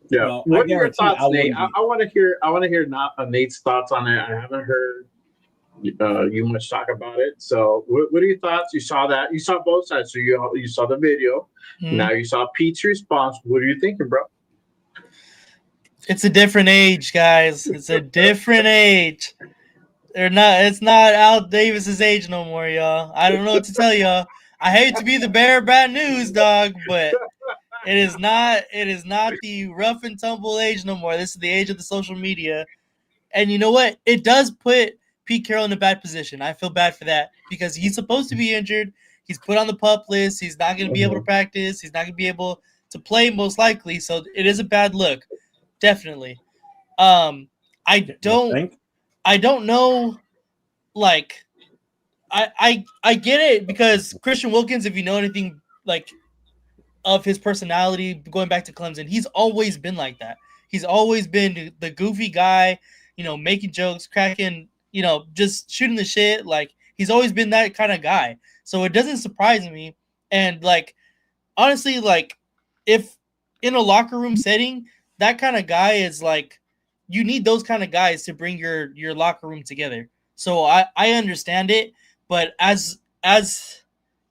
Yeah. Well, what are your thoughts, Nate? I want to hear Nate's thoughts on it. I haven't heard you much talk about it. So what are your thoughts? You saw that. You saw both sides. So you saw the video. Now you saw Pete's response. What are you thinking, bro? It's a different age, guys. It's a different age. It's not Al Davis's age no more, y'all. I don't know what to tell y'all. I hate to be the bearer of bad news, dog, but it is not the rough and tumble age no more. This is the age of the social media. And you know what? It does put Pete Carroll in a bad position. I feel bad for that because he's supposed to be injured. He's put on the PUP list. He's not going to be able to practice. He's not going to be able to play most likely. So it is a bad look. Definitely. I don't know. Like, I get it because Christian Wilkins, if you know anything like of his personality going back to Clemson, he's always been like that. He's always been the goofy guy, making jokes, cracking, just shooting the shit. Like, he's always been that kind of guy. So it doesn't surprise me. And like, honestly, like, if in a locker room setting, that kind of guy is like, you need those kind of guys to bring your locker room together. So I understand it, but as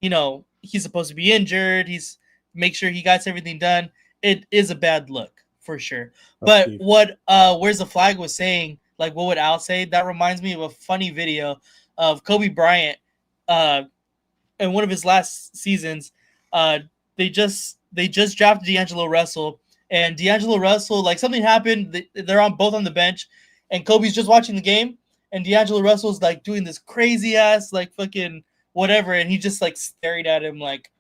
he's supposed to be injured. He's make sure he got everything done. It is a bad look for sure. But what Where's the Flag was saying, like what would Al say? That reminds me of a funny video of Kobe Bryant in one of his last seasons. They just drafted D'Angelo Russell. And D'Angelo Russell, like something happened. They're both on the bench, and Kobe's just watching the game. And D'Angelo Russell's like doing this crazy ass like fucking whatever, and he just like staring at him like,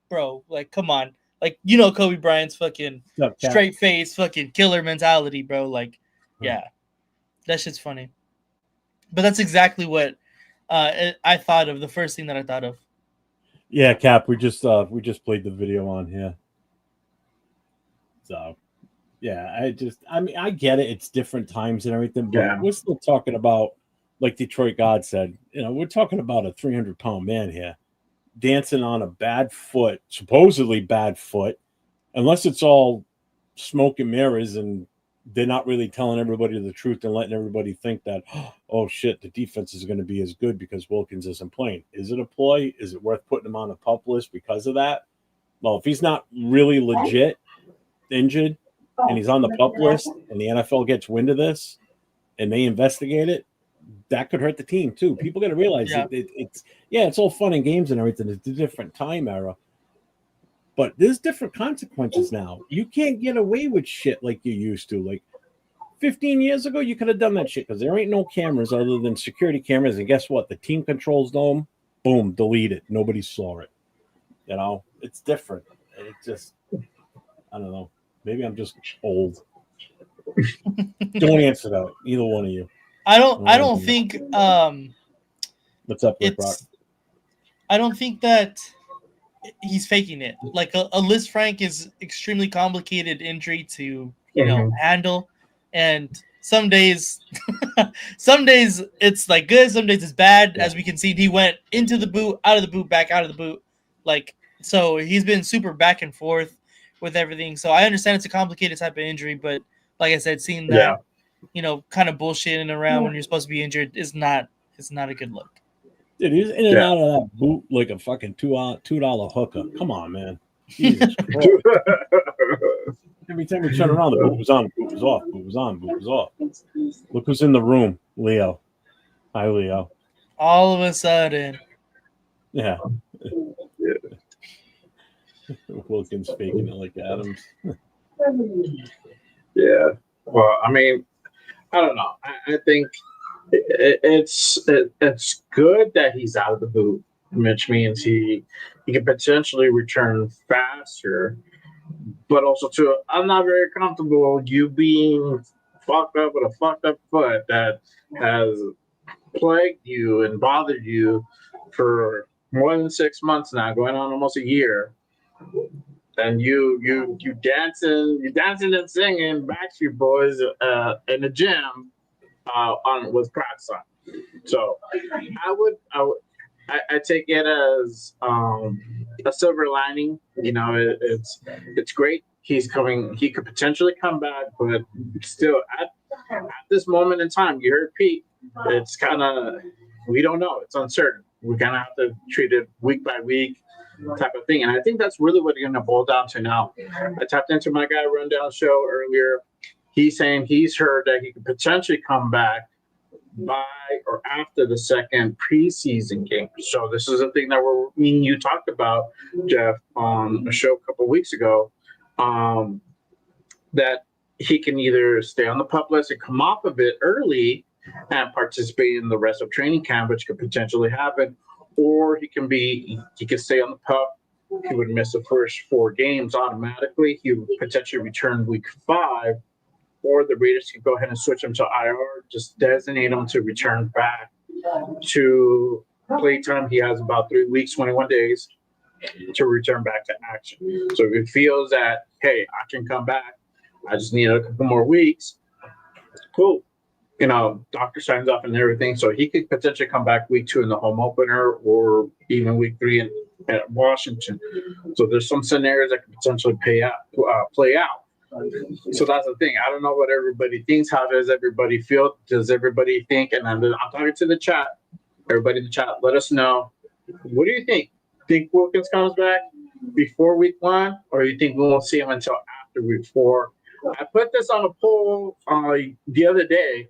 bro, like come on, like Kobe Bryant's fucking straight face, fucking killer mentality, bro. Like, yeah, that shit's funny. But that's exactly what I thought of. The first thing that I thought of. Yeah, Cap. We just played the video on here. So, yeah, I get it. It's different times and everything, but we're still talking about, like Detroit God said, we're talking about a 300-pound man here dancing on a bad foot, supposedly bad foot, unless it's all smoke and mirrors and they're not really telling everybody the truth and letting everybody think that, oh, shit, the defense is going to be as good because Wilkins isn't playing. Is it a ploy? Is it worth putting him on the PUP list because of that? Well, if he's not really legit injured and he's on the PUP list and the NFL gets wind of this and they investigate it, that could hurt the team too. People got to realize it's all fun and games and everything. It's a different time era, but there's different consequences now. You can't get away with shit like you used to. Like 15 years ago, you could have done that shit because there ain't no cameras other than security cameras. And guess what? The team controls them. Boom, delete it. Nobody saw it. It's different. It just, I don't know. Maybe I'm just old. Don't answer that. Either one of you. I don't think. What's up, Rick Rock? I don't think that he's faking it. Like a Liz Frank is extremely complicated injury to handle, and some days it's like good, some days it's bad. As we can see, he went into the boot, out of the boot, back out of the boot. Like, so he's been super back and forth with everything. So I understand it's a complicated type of injury, but like I said, seeing that, kind of bullshitting around when you're supposed to be injured it's not a good look. Dude, he's in and out of that boot like a fucking $2 hooker. Come on, man. Jesus Christ. Every time we turn around, the boot was on, boot was off, boot was on, boot was off. Look who's in the room, Leo. Hi, Leo. All of a sudden. Yeah. Wilkins faking it like Adams. Yeah. Well, I mean, I don't know. I think it's good that he's out of the boot, which means he can potentially return faster. But also, too, I'm not very comfortable you being fucked up with a fucked up foot that has plagued you and bothered you for more than 6 months now, going on almost a year. And you dancing and singing Backstreet Boys in the gym with Crocs on. So I take it as a silver lining. It's great. He's coming. He could potentially come back, but still at this moment in time, you heard Pete. It's kind of we don't know. It's uncertain. We're gonna have to treat it week by week type of thing. And I think that's really what you're gonna boil down to now. I tapped into my guy Rundown show earlier. He's saying he's heard that he could potentially come back by or after the second preseason game. So this is a thing that you talked about, Jeff, on a show a couple of weeks ago, that he can either stay on the PUP list and come off of it early and participate in the rest of training camp, which could potentially happen, or he can stay on the PUP. He would miss the first 4 games automatically. He would potentially return week 5, or the Raiders could go ahead and switch him to IR, just designate him to return back to playtime. He has about 3 weeks, 21 days to return back to action. So if he feels that, hey, I can come back, I just need a couple more weeks, cool. Doctor signs off and everything. So he could potentially come back week 2 in the home opener, or even week 3 at Washington. So there's some scenarios that could potentially play out. So that's the thing. I don't know what everybody thinks. How does everybody feel? Does everybody think? And I'm talking to the chat. Everybody in the chat, let us know. What do you think? Think Wilkins comes back before week 1, or you think we won't see him until after week 4? I put this on a poll the other day.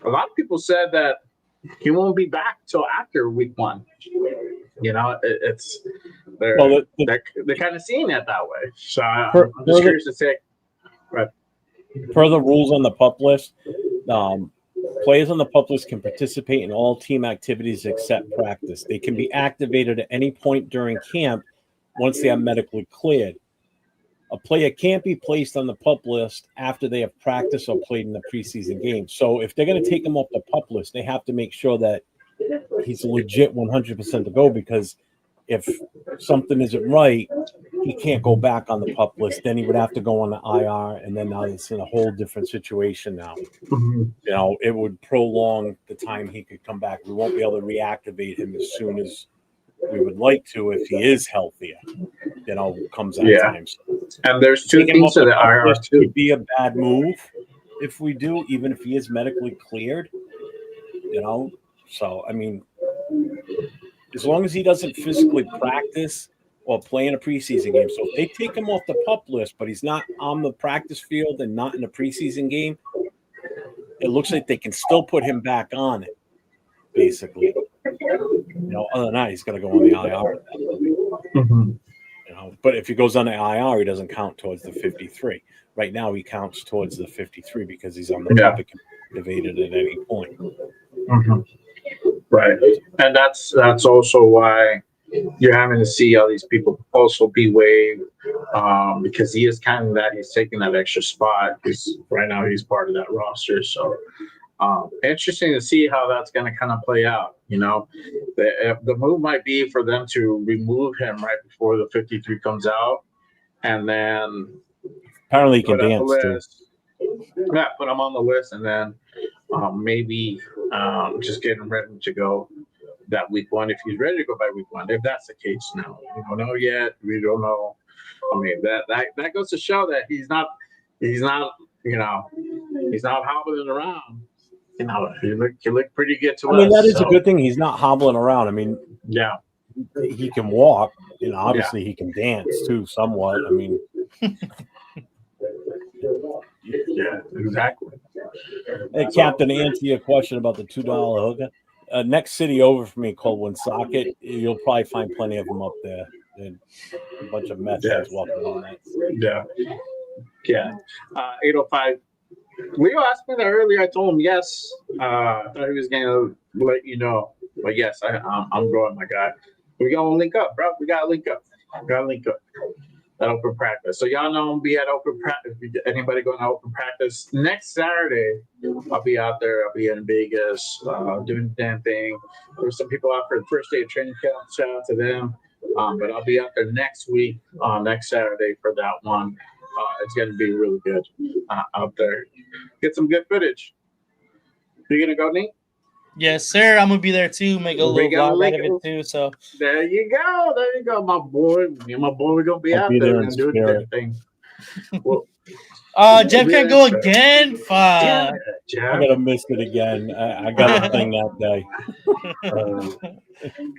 A lot of people said that he won't be back till after week 1. They're kind of seeing it that way. So I'm just curious to say. Right. Per the rules on the PUP list, players on the PUP list can participate in all team activities except practice. They can be activated at any point during camp once they are medically cleared. A player can't be placed on the PUP list after they have practiced or played in the preseason game. So if they're going to take him off the PUP list, they have to make sure that he's legit 100% to go, because if something isn't right, he can't go back on the PUP list. Then he would have to go on the IR, and then now it's in a whole different situation now. Mm-hmm. It would prolong the time he could come back. We won't be able to reactivate him as soon as we would like to if he is healthier. Comes that time. And there's 2 things to the IR too. Would be a bad move if we do, even if he is medically cleared. So I mean, as long as he doesn't physically practice or play in a preseason game. So if they take him off the PUP list, but he's not on the practice field and not in a preseason game, it looks like they can still put him back on it, basically. Other than that, he's got to go on the IR. Mm-hmm. But if he goes on the IR, he doesn't count towards the 53. Right now, he counts towards the 53 because he's on the PUP and can be activated at any point. Mm-hmm. Right, and that's also why you're having to see all these people also be waived, because he is kind of that. He's taking that extra spot because right now he's part of that roster. So interesting to see how that's going to kind of play out. The move might be for them to remove him right before the 53 comes out, and then apparently he can dance too. Yeah, put him on the list, and then maybe just get him ready to go that week 1 if he's ready to go by week 1. If that's the case, now we don't know yet. We don't know. I mean, that goes to show that he's not hobbling around. He looked pretty good to us. I mean, that is a good thing. He's not hobbling around. I mean, yeah, he can walk. Obviously he can dance too, somewhat. I mean, yeah, exactly. Hey, Captain, to answer your question about the $2 hooker, next city over for me called Woonsocket. You'll probably find plenty of them up there. And a bunch of meth heads walking on that. Yeah. 805. Leo asked me that earlier. I told him yes. I thought he was going to let you know. But yes, I'm going, my guy. We got to link up, bro. We got to link up. At open practice. So y'all know I'm going to be at open practice. Anybody going to open practice next Saturday, I'll be out there. I'll be in Vegas doing the damn thing. There's some people out for the first day of training camp. Shout out to them. But I'll be out there next week, next Saturday for that one. It's going to be really good out there. Get some good footage. You going to go, Nate? Yes, sir. I'm going to be there too. Make a little vlog out of it too. So there you go, my boy. Me and my boy, we're going to be out there and do the thing. Jeff can't go again. Yeah, I Jeff. gotta miss it again. I got a thing that day.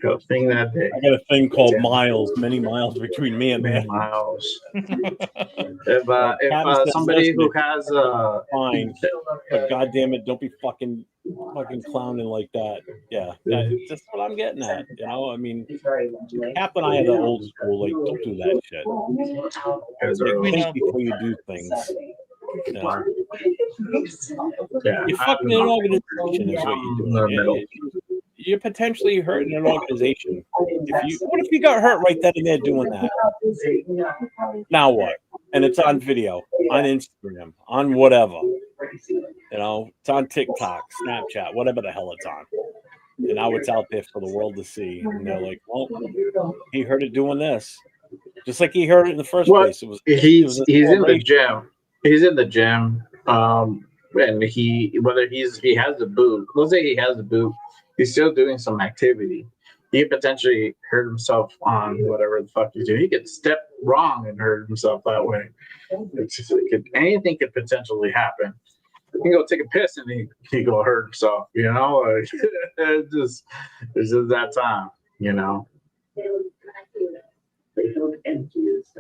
Go thing that day. I got a thing called miles, many miles between me and there. Miles. Captain If says, somebody who "Listen, has fine, but goddamn it, don't be fucking clowning like that." Yeah, that's what I'm getting at. You know, I mean, Cap and I are the old school. Like, don't do that shit. We know. Think before you do things. You know? Yeah, You're fucking an organization is what you're doing. You're potentially hurting an organization. What if you got hurt right then and there doing that? Now what? And it's on video, on Instagram, on whatever. You know, it's on TikTok, Snapchat, whatever the hell it's on. And now it's out there for the world to see. And they're like, well, he heard it doing this. Just like he heard it in the first place. He's in the gym. He's in the gym. And whether he has the boot, let's say he has the boot, he's still doing some activity. He could potentially hurt himself on whatever the fuck he's doing. He could step wrong and hurt himself that way. Anything could potentially happen. He can go take a piss and he go hurt himself. You know, it's just that time. You know.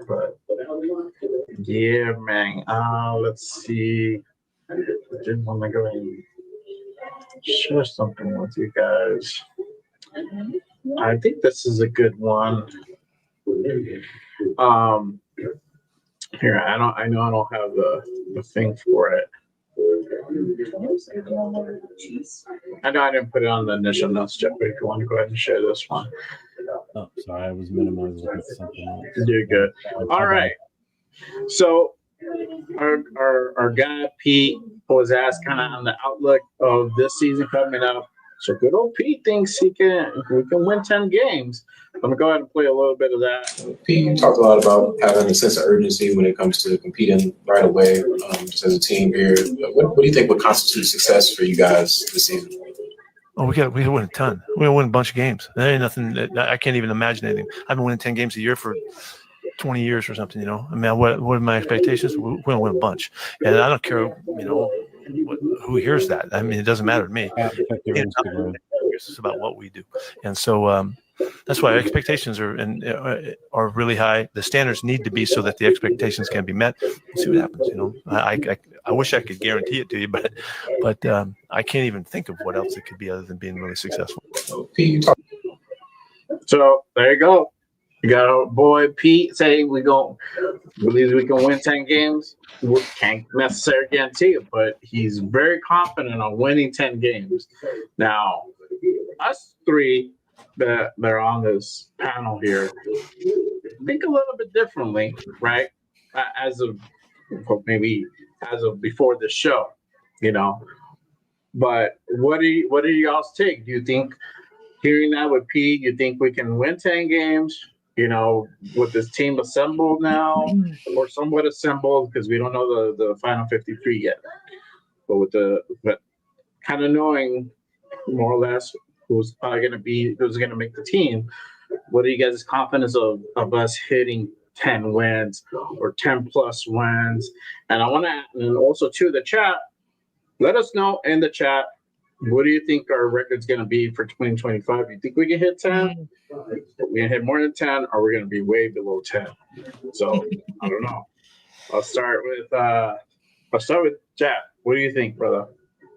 But, yeah, man. Let's see. I didn't want to go and share something with you guys. I think this is a good one. Here, I know I don't have the thing for it. I know I didn't put it on the initial notes, Jeff, but if you want to go ahead and share this one. Oh, sorry, I was minimizing something else. You're good. All right. So our guy Pete was asked kind of on the outlook of this season coming up. So good old Pete thinks we can win 10 games. I'm gonna go ahead and play a little bit of that. Pete, you talked a lot about having a sense of urgency when it comes to competing right away, just as a team here. What do you think would constitute success for you guys this season? Oh, we win a ton. We win a bunch of games. There ain't nothing. I can't even imagine anything. I've been winning 10 games a year for 20 years or something. You know, I mean, what are my expectations? We're gonna win a bunch, and I don't care. You know, who hears that? I mean, it doesn't matter to me. It's about what we do, and so that's why expectations are really high. The standards need to be so that the expectations can be met. We'll see what happens. You know, I wish I could guarantee it to you, but I can't even think of what else it could be other than being really successful. So there you go. You got our boy Pete saying believes we can win 10 games. We can't necessarily guarantee it, but he's very confident on winning 10 games. Now, us three that are on this panel here think a little bit differently, right? As of before the show, you know. But what do y'all's take? Do you think, hearing that with Pete, you think we can win 10 games? You know, with this team assembled now, or somewhat assembled, because we don't know the final 53 yet. But kind of knowing more or less who's going to make the team, what are you guys' confidence of us hitting 10 wins or 10 plus wins? And I want to, and also to the chat, let us know in the chat, what do you think our record's going to be for 2025? You think we can hit 10? We can hit more than 10, or we're going to be way below 10? So I don't know. I'll start with Jack. What do you think, brother?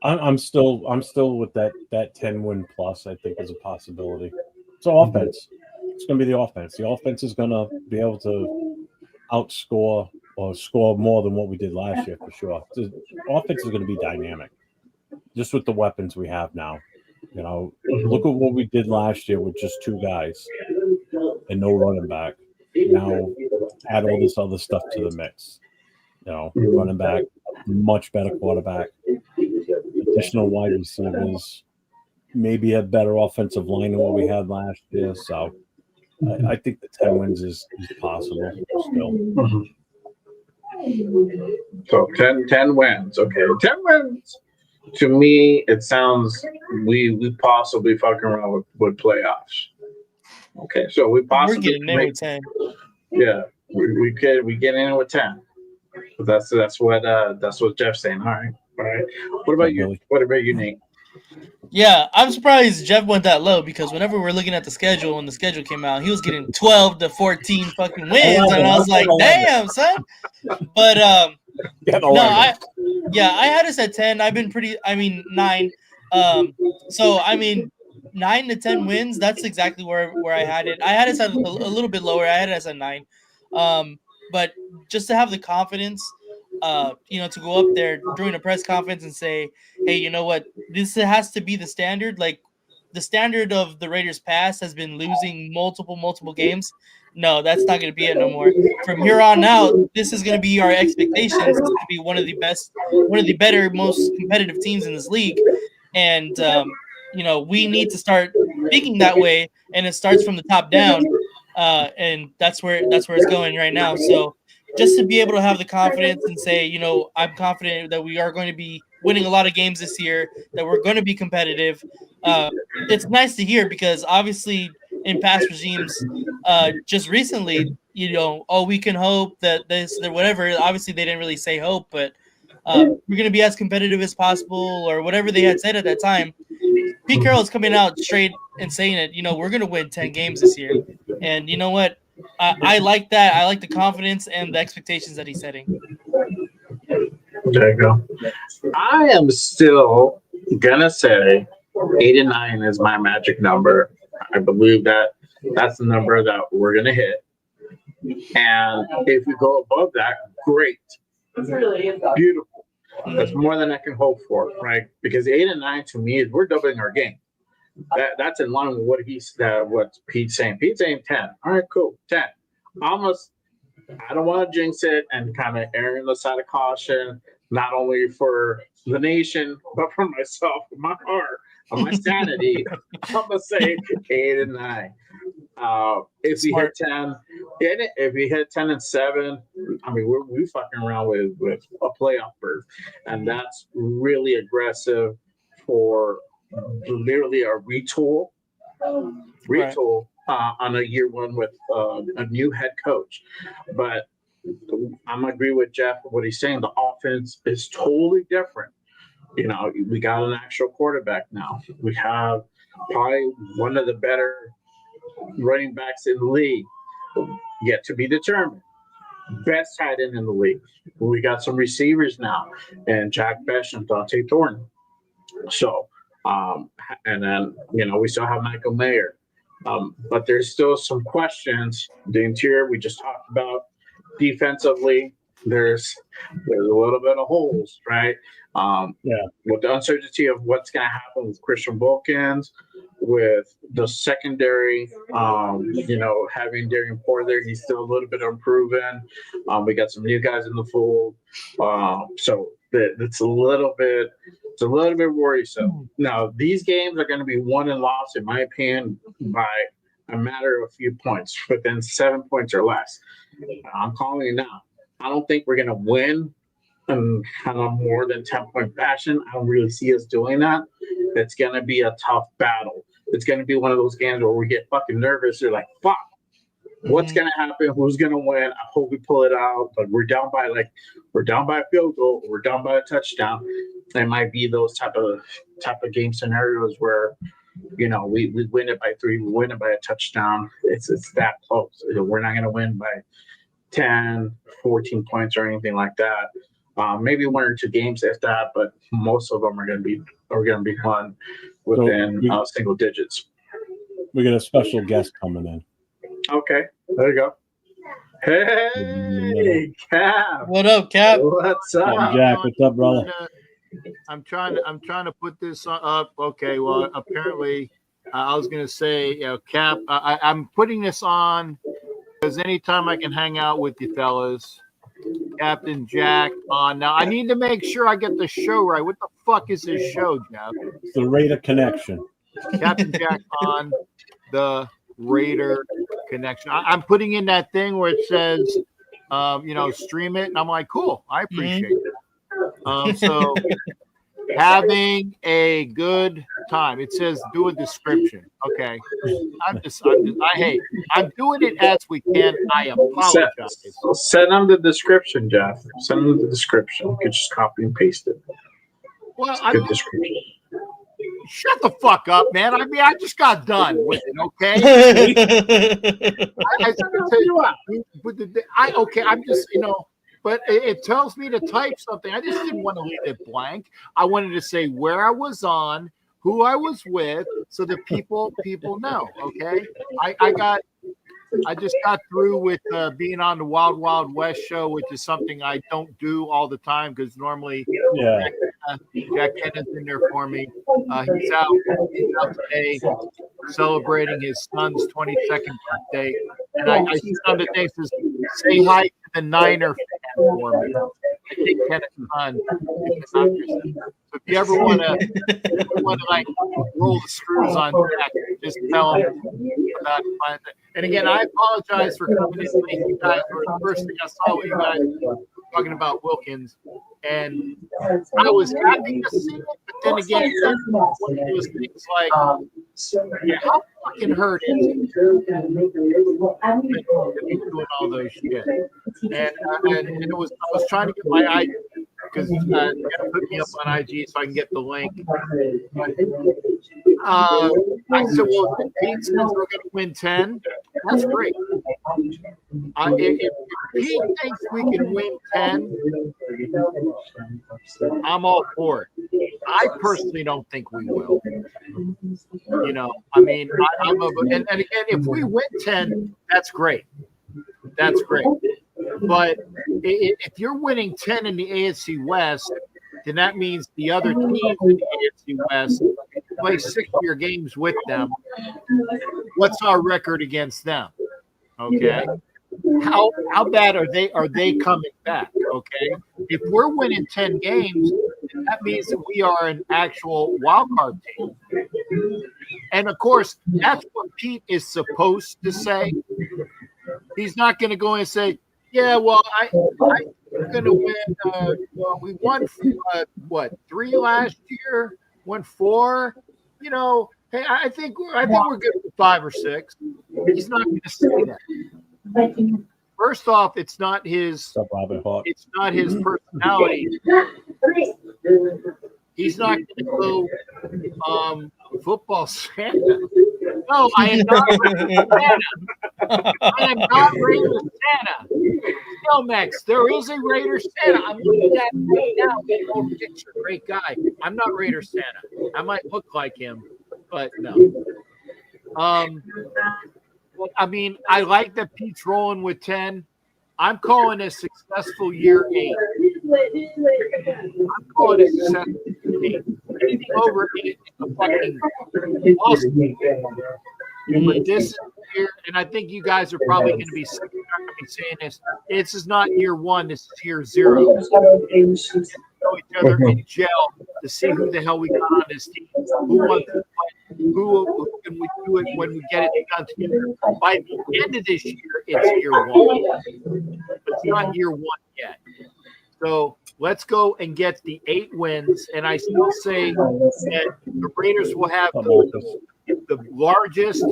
I'm still with that 10 win plus. I think is a possibility. So offense. It's going to be the offense. The offense is going to be able to outscore or score more than what we did last year for sure. The offense is going to be dynamic. Just with the weapons we have now, you know, look at what we did last year with just two guys and no running back. Now add all this other stuff to the mix. You know, running back, much better quarterback, additional wide receivers, maybe a better offensive line than what we had last year. So I think the 10 wins is possible still. So 10 wins. Okay, 10 wins. To me, it sounds we possibly fucking around with playoffs. Okay, so we possibly we're getting in with 10. Yeah, we get in with 10. That's what Jeff's saying. All right. What about you? Billy. What about you, Nate? Yeah, I'm surprised Jeff went that low because whenever we're looking at the schedule, when the schedule came out, he was getting 12 to 14 fucking wins, and I was like, damn, son. But no, I had us at 10. I've been 9. So 9 to 10 wins. That's exactly where I had it. I had us at a little bit lower. I had us at 9. But just to have the confidence, to go up there during a press conference and say, hey, you know what, this has to be the standard. Like the standard of the Raiders past has been losing multiple games. No, that's not going to be it no more. From here on out, this is going to be our expectations. It's going to be one of the better, most competitive teams in this league. And, we need to start thinking that way. And it starts from the top down. And that's where it's going right now. So just to be able to have the confidence and say, I'm confident that we are going to be winning a lot of games this year, that we're going to be competitive. It's nice to hear because obviously in past regimes, just recently, we can hope that whatever. Obviously they didn't really say hope, but we're going to be as competitive as possible or whatever they had said at that time. Pete Carroll is coming out straight and saying it, we're going to win 10 games this year. And you know what? I like that. I like the confidence and the expectations that he's setting. There you go. I am still going to say 8 and 9 is my magic number. I believe that's the number that we're going to hit. And if we go above that, great. Beautiful. That's more than I can hope for, right? Because 8 and 9 to me is we're doubling our game. That's in line with what Pete's saying. Pete's saying 10. All right, cool. 10. Almost. I don't want to jinx it and kind of err on the side of caution, not only for the nation, but for myself, my heart, and my sanity. I'm gonna say 8 and 9. If we hit 10, if we hit 10 and 7, we fucking around with a playoff berth, and that's really aggressive for literally a retool on a year one with a new head coach. But I'm gonna agree with Jeff what he's saying. The offense is totally different. We got an actual quarterback now. We have probably one of the better running backs in the league, yet to be determined. Best tight end in the league. We got some receivers now, and Jack Besh and Dante Thornton. So, and then we still have Michael Mayer, but there's still some questions. The interior we just talked about. Defensively, there's a little bit of holes, right? With the uncertainty of what's going to happen with Christian Wilkins, with the secondary, having Darian Porter there, he's still a little bit unproven. We got some new guys in the fold, so it's a little bit worrisome. Now, these games are going to be won and lost, in my opinion, by a matter of a few points, within 7 points or less. I'm calling it now. I don't think we're going to win in kind of more than 10-point fashion. I don't really see us doing that. It's going to be a tough battle. It's going to be one of those games where we get fucking nervous. You're like, fuck, what's going to happen? Who's going to win? I hope we pull it out. But we're down by a field goal. We're down by a touchdown. It might be those type of game scenarios where, we win it by 3, we win it by a touchdown. It's that close. We're not going to win by 10, 14 points or anything like that. Maybe 1 or 2 games if that, but most of them are going to be won within single digits. We got a special guest coming in. Okay, there you go. Hey, Cap. What up, Cap? What's up, Jack? What's up, brother? I'm trying to put this up. Okay, well, apparently, I was going to say, Cap, I'm putting this on because anytime I can hang out with you fellas, Captain Jack on. Now, I need to make sure I get the show right. What the fuck is this show, Jeff? It's the Raider Connection. Captain Jack on the Raider Connection. I'm putting in that thing where it says, stream it. And I'm like, cool. I appreciate that. So having a good time. It says do a description. Okay. I'm doing it as we can. I apologize. Send them the description, Jeff. Send them the description. You could just copy and paste it. Well, Good description. shut the fuck up, man. I mean, I just got done with it, okay? I tell you what, I'm just, but it tells me to type something. I just didn't want to leave it blank. I wanted to say where I was on, who I was with, so that people know, okay? I just got through with being on the Wild Wild West show, which is something I don't do all the time because normally Jack Kenneth's in there for me. He's out today celebrating his son's 22nd birthday. And I see some of the things says, say hi to the Niner fan for me. I think Kenneth's son is the Niners. So if you ever want to like roll the screws on Jack, just tell him about it. And again, I apologize for coming in late. You guys were the first thing I saw when you guys were talking about Wilkins. And I was happy to see it, but then again, it was things like, how fucking hurt is it? Doing all those shit. And it was, I was trying to get my eye, because you got to put me up on IG so I can get the link. I said, well, if Pete says we're going to win 10, that's great. If Pete thinks we can win 10, I'm all for it. I personally don't think we will. I mean, and again, if we win 10, that's great. That's great. But if you're winning 10 in the AFC West, then that means the other teams in the AFC West play 6 of your games with them. What's our record against them? Okay. How bad are they coming back? Okay. If we're winning 10 games, that means that we are an actual wild card team. And of course, that's what Pete is supposed to say. He's not going to go in and say, yeah, well, we're going to win. We won, 3 last year, won 4. Hey, I think we're good for 5 or 6. He's not going to say that. First off, it's not his personality. He's not going to go football Santa. No, I am not Raider Santa. I am not Raider Santa. Max, there is a Raider Santa. I'm looking at him right now. Old picture, great guy. I'm not Raider Santa. I might look like him, but no. I mean, I like that Pete's rolling with 10. I'm calling a successful year 8. I'm calling it successful year 8. Anything over 8 is a fucking awesome. But this is year, and I think you guys are probably going to be saying this. This is not year 1. This is year 0. Know each other in jail to see who the hell we got on this team. Who wants to play? Who can we do it when we get it done together? By the end of this year, it's year 1. But it's not year 1 yet. So let's go and get the 8 wins. And I still say that the Raiders will have the largest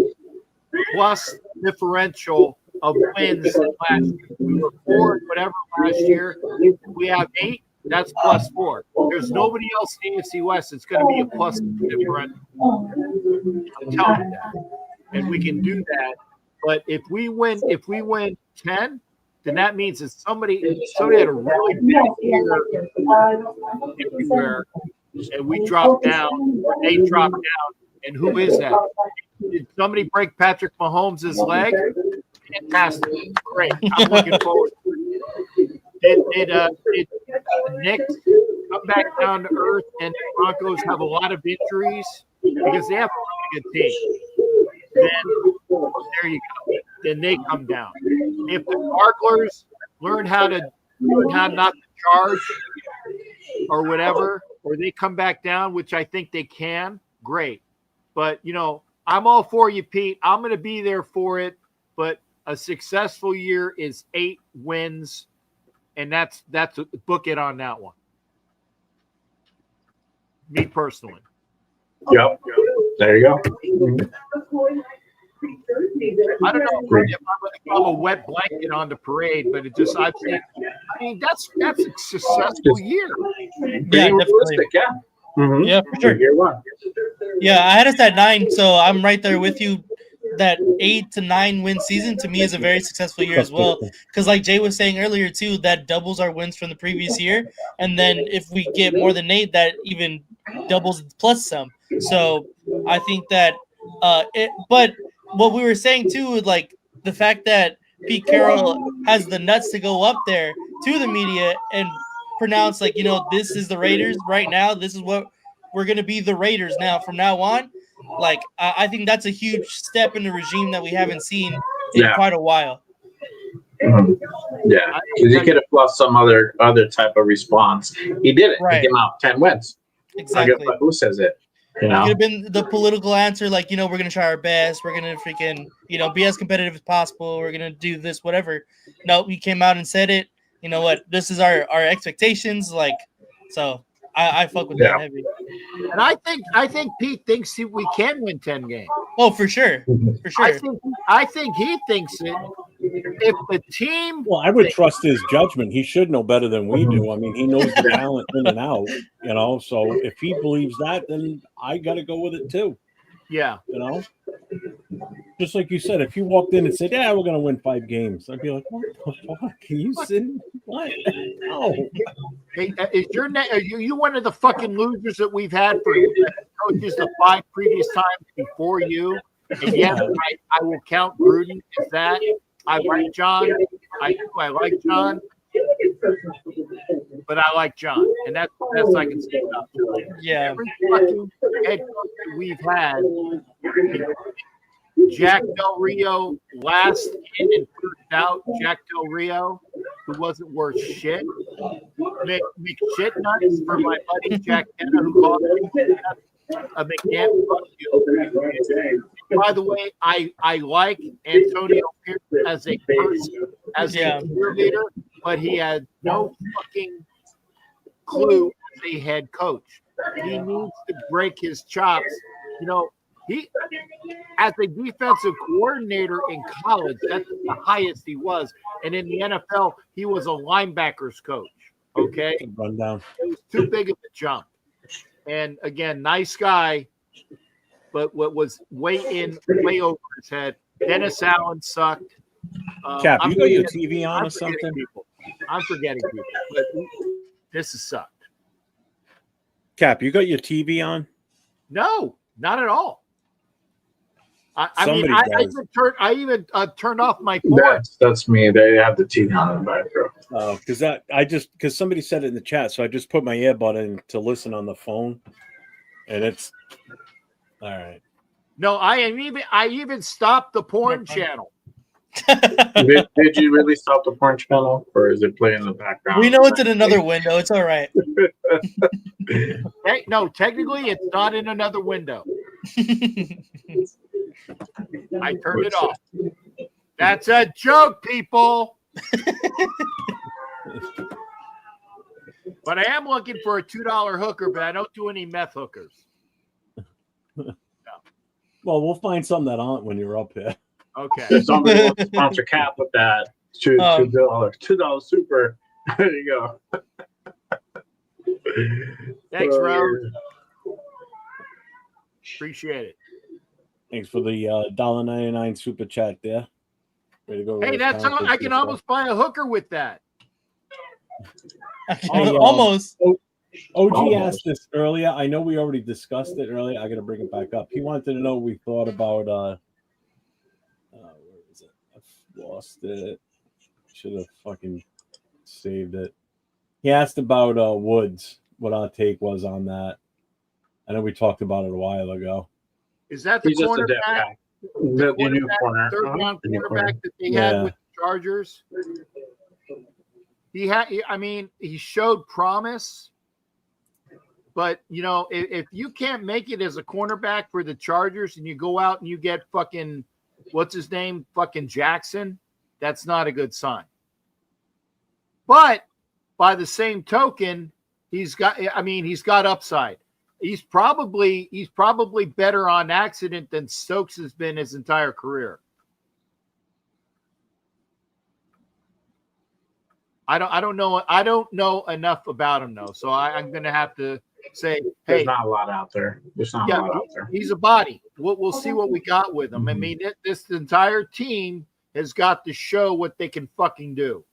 plus differential of wins than last year. We were 4 whatever last year. We have 8. That's plus 4. There's nobody else in the AFC West that's going to be a plus differential. I'm telling you that. And we can do that. But if we win 10, then that means that somebody had a really bad year everywhere, and we dropped down, or they dropped down. And who is that? Did somebody break Patrick Mahomes' leg? Fantastic. Great. I'm looking forward to it. Did the Knicks come back down to earth and the Broncos have a lot of injuries because they have a really good team? Then there you go. Then they come down. If the Sparklers learn how not to charge or whatever, or they come back down, which I think they can, great. But I'm all for you, Pete. I'm going to be there for it. But a successful year is 8 wins. And that's book it on that one. Me personally. Yep. There you go. I don't know if I'm a wet blanket on the parade, but it just, I've seen, I mean, that's a successful year. Yeah, Being definitely. realistic, yeah. Mhm. Yeah, for sure. Year one. Yeah, I had us at 9, so I'm right there with you. That 8 to 9 win season to me is a very successful year as well. Because like Jay was saying earlier too, that doubles our wins from the previous year, and then if we get more than 8, that even doubles plus some. So I think that but what we were saying too, like the fact that Pete Carroll has the nuts to go up there to the media and pronounce like, this is the Raiders right now. This is what we're gonna be, the Raiders now from now on. Like I think that's a huge step in the regime that we haven't seen in quite a while. Mhm. Yeah, because he could have plus some other type of response. He did it. Right. He came out 10 wins. Exactly. Who says it? You It know? could have been the political answer, like, we're going to try our best. We're going to freaking, be as competitive as possible. We're going to do this, whatever. No, he came out and said it. You know what? This is our expectations. Like, so I fuck with that heavy. And I think Pete thinks we can win 10 games. Oh, for sure. For sure. I think he thinks it. If the team, Well, I would trust his judgment. He should know better than we do. I mean, he knows the talent in and out, So if he believes that, then I got to go with it too. yeah, Just like you said, if you walked in and said, "Yeah, we're going to win 5 games," I'd be like, "What the fuck? Can you sit? What? No." hey, are you one of the fucking losers that we've had for coaches the 5 previous times before you? And yes, I will count Gruden as that. I like John. I like John, but I like John, and that's the best I can say about John. Yeah. Every fucking head coach that we've had, Jack Del Rio last in and first out. Jack Del Rio, who wasn't worth shit. Make shit nuts for my buddy Jack Kenna, who called me a McNabb. By the way, I like Antonio Pierce as a person, as a cheerleader, but he had no fucking clue as a head coach. He needs to break his chops. He, as a defensive coordinator in college, that's the highest he was. And in the NFL, he was a linebackers coach. Okay. Run down. It was too big of a jump. And again, nice guy, but what was way over his head. Dennis Allen sucked. Cap, you got your TV on or something? I'm forgetting people, but this has sucked. Cap, you got your TV on? No, not at all. I even turned off my phone. That's me. They have the TV on in the background. Oh, because somebody said it in the chat, so I just put my earbud in to listen on the phone, and it's all right. No, I even stopped the porn channel. Did you really stop the porn channel, or is it playing in the background? We know it's in another window. It's all right. No, technically, it's not in another window. I turned it off. That's a joke, people. But I am looking for a $2 hooker, but I don't do any meth hookers. No. Well, we'll find some that aren't when you're up here. Okay. If somebody wants to sponsor Cap with that, $2 super. There you go. Thanks, Rose. Appreciate it. Thanks for the $1.99 super chat there. Way to go. Hey, that's how I can almost buy a hooker with that. Almost. OG asked this earlier. I know we already discussed it earlier. I got to bring it back up. He wanted to know what we thought about. Where is it? I lost it. Should have fucking saved it. He asked about Woods. What our take was on that. I know we talked about it a while ago. Is that the cornerback? The new corner. Third round quarterback that they had with the Chargers. He showed promise, but if you can't make it as a cornerback for the Chargers and you go out and you get fucking what's his name, fucking Jackson, that's not a good sign. But by the same token, he's got upside. he's probably better on accident than Stokes has been his entire career. I don't know enough about him though, so I'm gonna have to say, There's hey, not a lot out there. There's not a lot out there. he's a body. We'll see what we got with him. I mean, this entire team has got to show what they can fucking do.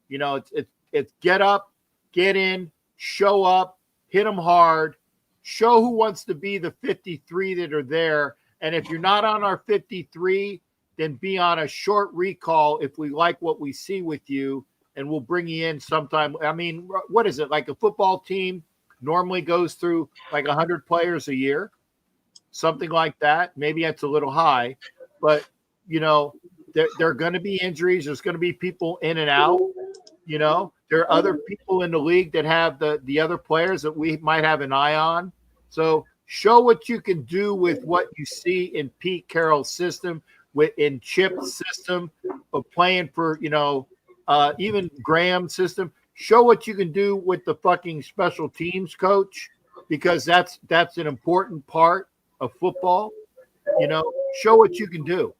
You know, it's get up, get in, show up, hit them hard, show who wants to be the 53 that are there. And if you're not on our 53, then be on a short recall if we like what we see with you, and we'll bring you in sometime. I mean, what is it? Like a football team normally goes through like 100 players a year, something like that. Maybe that's a little high, but you know, there are going to be injuries. There's going to be people in and out. You know, there are other people in the league that have the other players that we might have an eye on. So show what you can do with what you see in Pete Carroll's system, in Chip's system, of playing for, you know, even Graham's system. Show what you can do with the fucking special teams coach, because that's an important part of football. You know, show what you can do.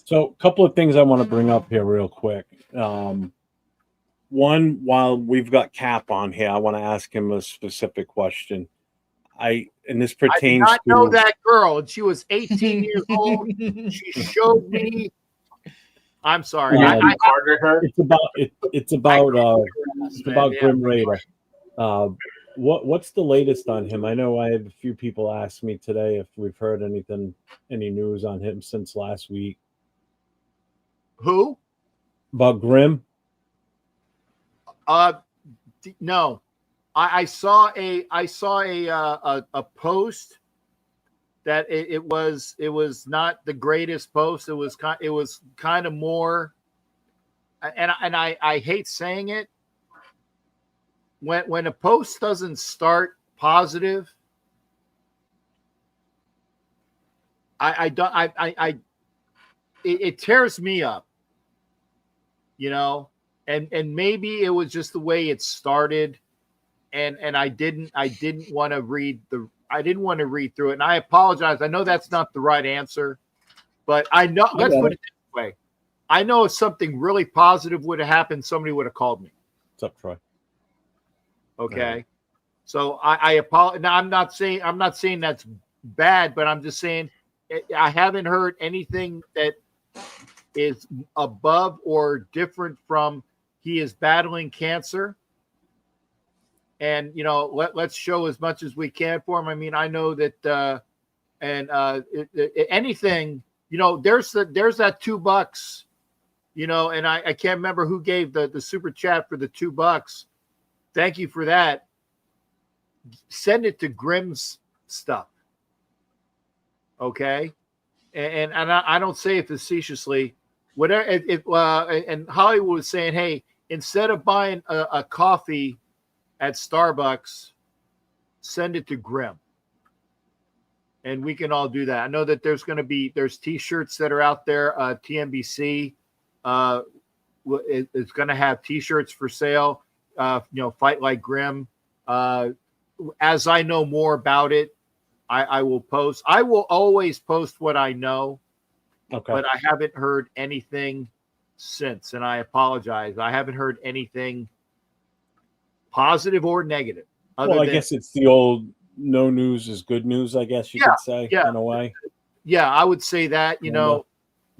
So a couple of things I want to bring up here real quick. One, while we've got Cap on here, I want to ask him a specific question. And this pertains I did not know that girl, and she was 18 years old. She showed me. I'm sorry. I carded her. It's about Grim Raider. What's the latest on him? I know I had a few people ask me today if we've heard any news on him since last week. Who? About Grim? No. I saw a post that it was not the greatest post. It was kind of more, and I hate saying it. When a post doesn't start positive, it tears me up, you know, and maybe it was just the way it started, and I didn't want to read through it, and I apologize. I know that's not the right answer, but I know. Let's put it this way: I know if something really positive would have happened, somebody would have called me. What's up, Troy? Okay, so I apologize. Now I'm not saying that's bad, but I'm just saying I haven't heard anything that is above or different from he is battling cancer. And, you know, let's show as much as we can for him. I mean, I know that anything, you know, there's that $2, you know, and I can't remember who gave the super chat for the $2. Thank you for that. Send it to Grimm's stuff. Okay. And I don't say it facetiously. Whatever. And Hollywood was saying, hey, instead of buying a coffee at Starbucks, send it to Grim. And we can all do that. I know that there's T-shirts that are out there. TNBC is going to have T-shirts for sale. You know, Fight Like Grim. As I know more about it, I will post. I will always post what I know. Okay. But I haven't heard anything since, and I apologize. I haven't heard anything positive or negative. Well, I guess it's the old no news is good news, I guess you could say, in a way. Yeah, I would say that, you know,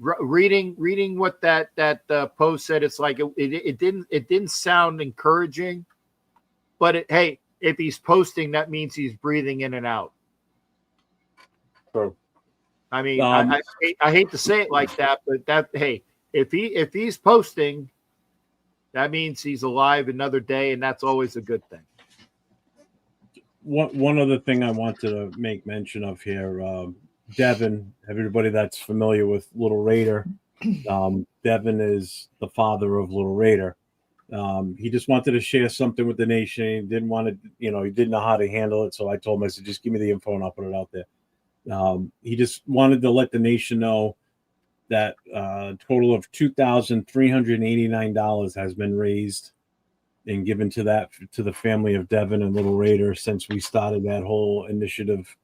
reading what that post said, it's like it didn't sound encouraging, but hey, if he's posting, that means he's breathing in and out. True. I mean, I hate to say it like that, but hey, if he's posting, that means he's alive another day, and that's always a good thing. One other thing I wanted to make mention of here, Devin, everybody that's familiar with Little Raider, Devin is the father of Little Raider. He just wanted to share something with the nation. He didn't want to, you know, he didn't know how to handle it. So I told him, I said, just give me the info and I'll put it out there. He just wanted to let the nation know that a total of $2,389 has been raised and given to the family of Devin and Little Raider since we started that whole initiative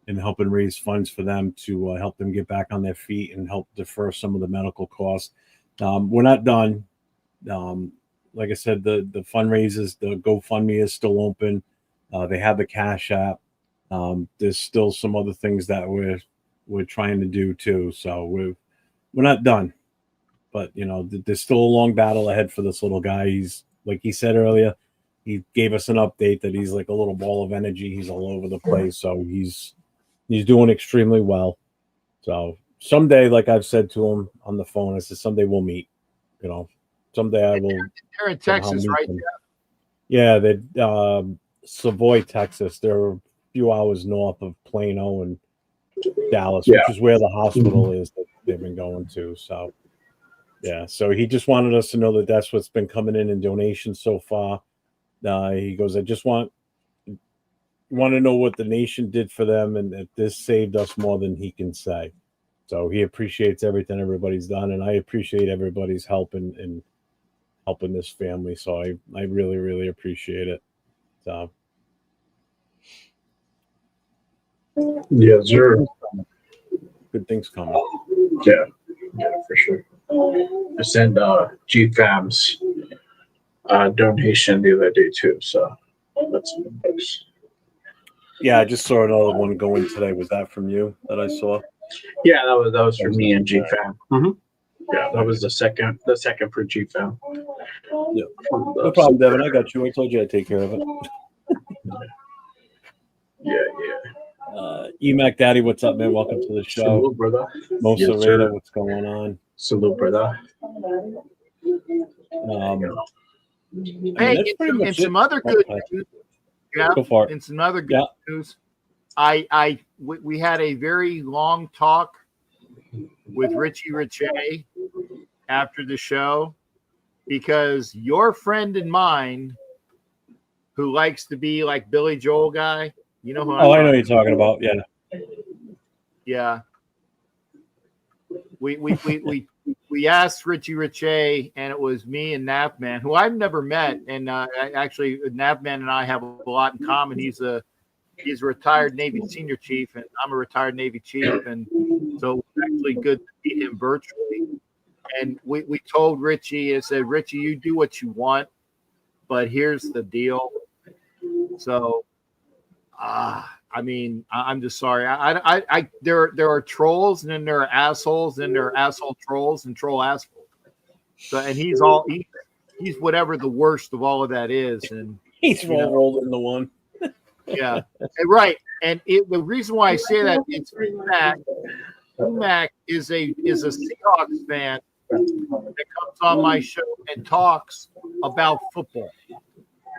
and helping raise funds for them to help them get back on their feet and help defer some of the medical costs. We're not done. Like I said, the fundraisers, the GoFundMe is still open. They have the Cash App. There's still some other things that we're trying to do too. So we're not done, but there's still a long battle ahead for this little guy. He's, like he said earlier, he gave us an update that he's like a little ball of energy. He's all over the place. So he's doing extremely well. So someday, like I've said to him on the phone, I said, someday we'll meet, someday I will. They're in Texas, right? Yeah. They're Savoy, Texas. They're a few hours north of Plano and Dallas, which is where the hospital is that they've been going to. So, yeah. So he just wanted us to know that that's what's been coming in donations so far. He goes, I just want to know what the nation did for them and that this saved us more than he can say. So he appreciates everything everybody's done, and I appreciate everybody's help in helping this family. So I really, really appreciate it. So. Yes, sir. Good things coming. Yeah, for sure. I sent GFAM's donation the other day too, so that's nice. Yeah, I just saw another one going today. Was that from you that I saw? Yeah, that was from me and GFAM. Mm-hmm. Yeah, that was the second for GFAM. Yeah, no problem, Devin. I got you. I told you I'd take care of it. Yeah. Emac Daddy, what's up, man? Welcome to the show. Salute, brother. Mosa Rada, what's going on? Salute, brother. Hey, and some other good news. Yeah, go for it. And some other good news. We had a very long talk with Richie Richey after the show because your friend and mine, who likes to be like Billy Joel guy, you know who I know you're talking about. Yeah. Yeah. We asked Richie Richey, and it was me and Navman, who I've never met, and actually Navman and I have a lot in common. He's a retired Navy senior chief, and I'm a retired Navy chief, and so it's actually good to meet him virtually. And we told Richie, I said, Richie, you do what you want, but here's the deal. So, I mean, I'm just sorry. There are trolls, and then there are assholes, and there are asshole trolls and troll assholes. So, and he's whatever the worst of all of that is, and he's rolled in the one. Yeah, right. And the reason why I say that is Mac is a Seahawks fan that comes on my show and talks about football.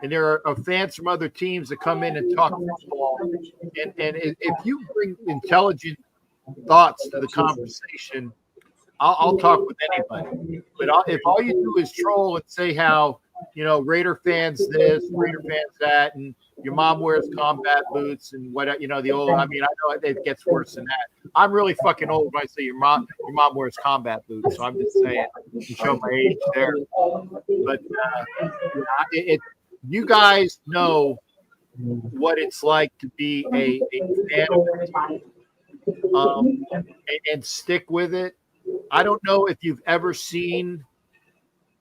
And there are fans from other teams that come in and talk football. And if you bring intelligent thoughts to the conversation, I'll talk with anybody. But if all you do is troll and say how, Raider fans this, Raider fans that, and your mom wears combat boots and what, the old, I know it gets worse than that. I'm really fucking old when I say your mom wears combat boots. So I'm just saying, to show my age there. But you guys know what it's like to be a fan of the team, and stick with it. I don't know if you've ever seen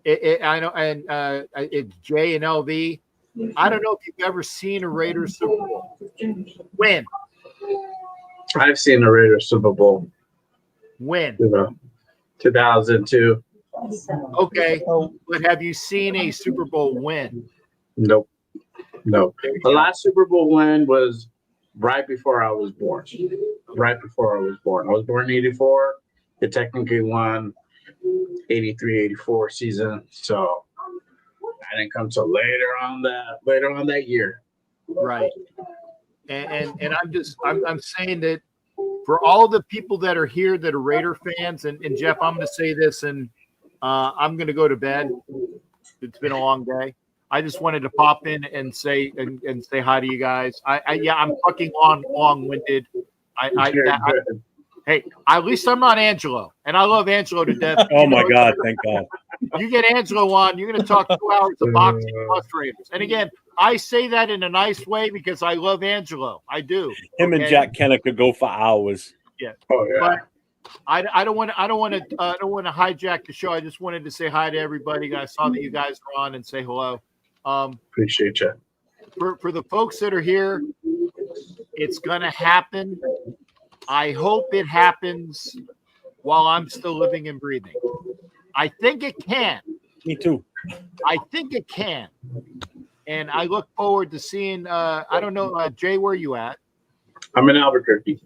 it. I know, and it's J and LV. I don't know if you've ever seen a Raiders Super Bowl win. I've seen a Raiders Super Bowl win. 2002. Okay, but have you seen a Super Bowl win? Nope. The last Super Bowl win was right before I was born. I was born in 84. It technically won 83, 84 season. So I didn't come till later on that year. Right. And I'm saying that for all the people that are here that are Raider fans, and Jeff, I'm going to say this, and I'm going to go to bed. It's been a long day. I just wanted to pop in and say hi to you guys. I'm fucking long-winded. Good. Hey, at least I'm not Angelo, and I love Angelo to death. Oh my God! Thank God. You get Angelo on, you're going to talk 2 hours of boxing plus Raiders. And again, I say that in a nice way because I love Angelo. I do. Him and Jack Kenner could go for hours. Yeah. Oh yeah. But I don't want to hijack the show. I just wanted to say hi to everybody. I saw that you guys were on and say hello. Appreciate you. For the folks that are here, it's going to happen. I hope it happens while I'm still living and breathing. I think it can. Me too. I think it can. And I look forward to seeing, I don't know, Jay, where you at? I'm in Albuquerque.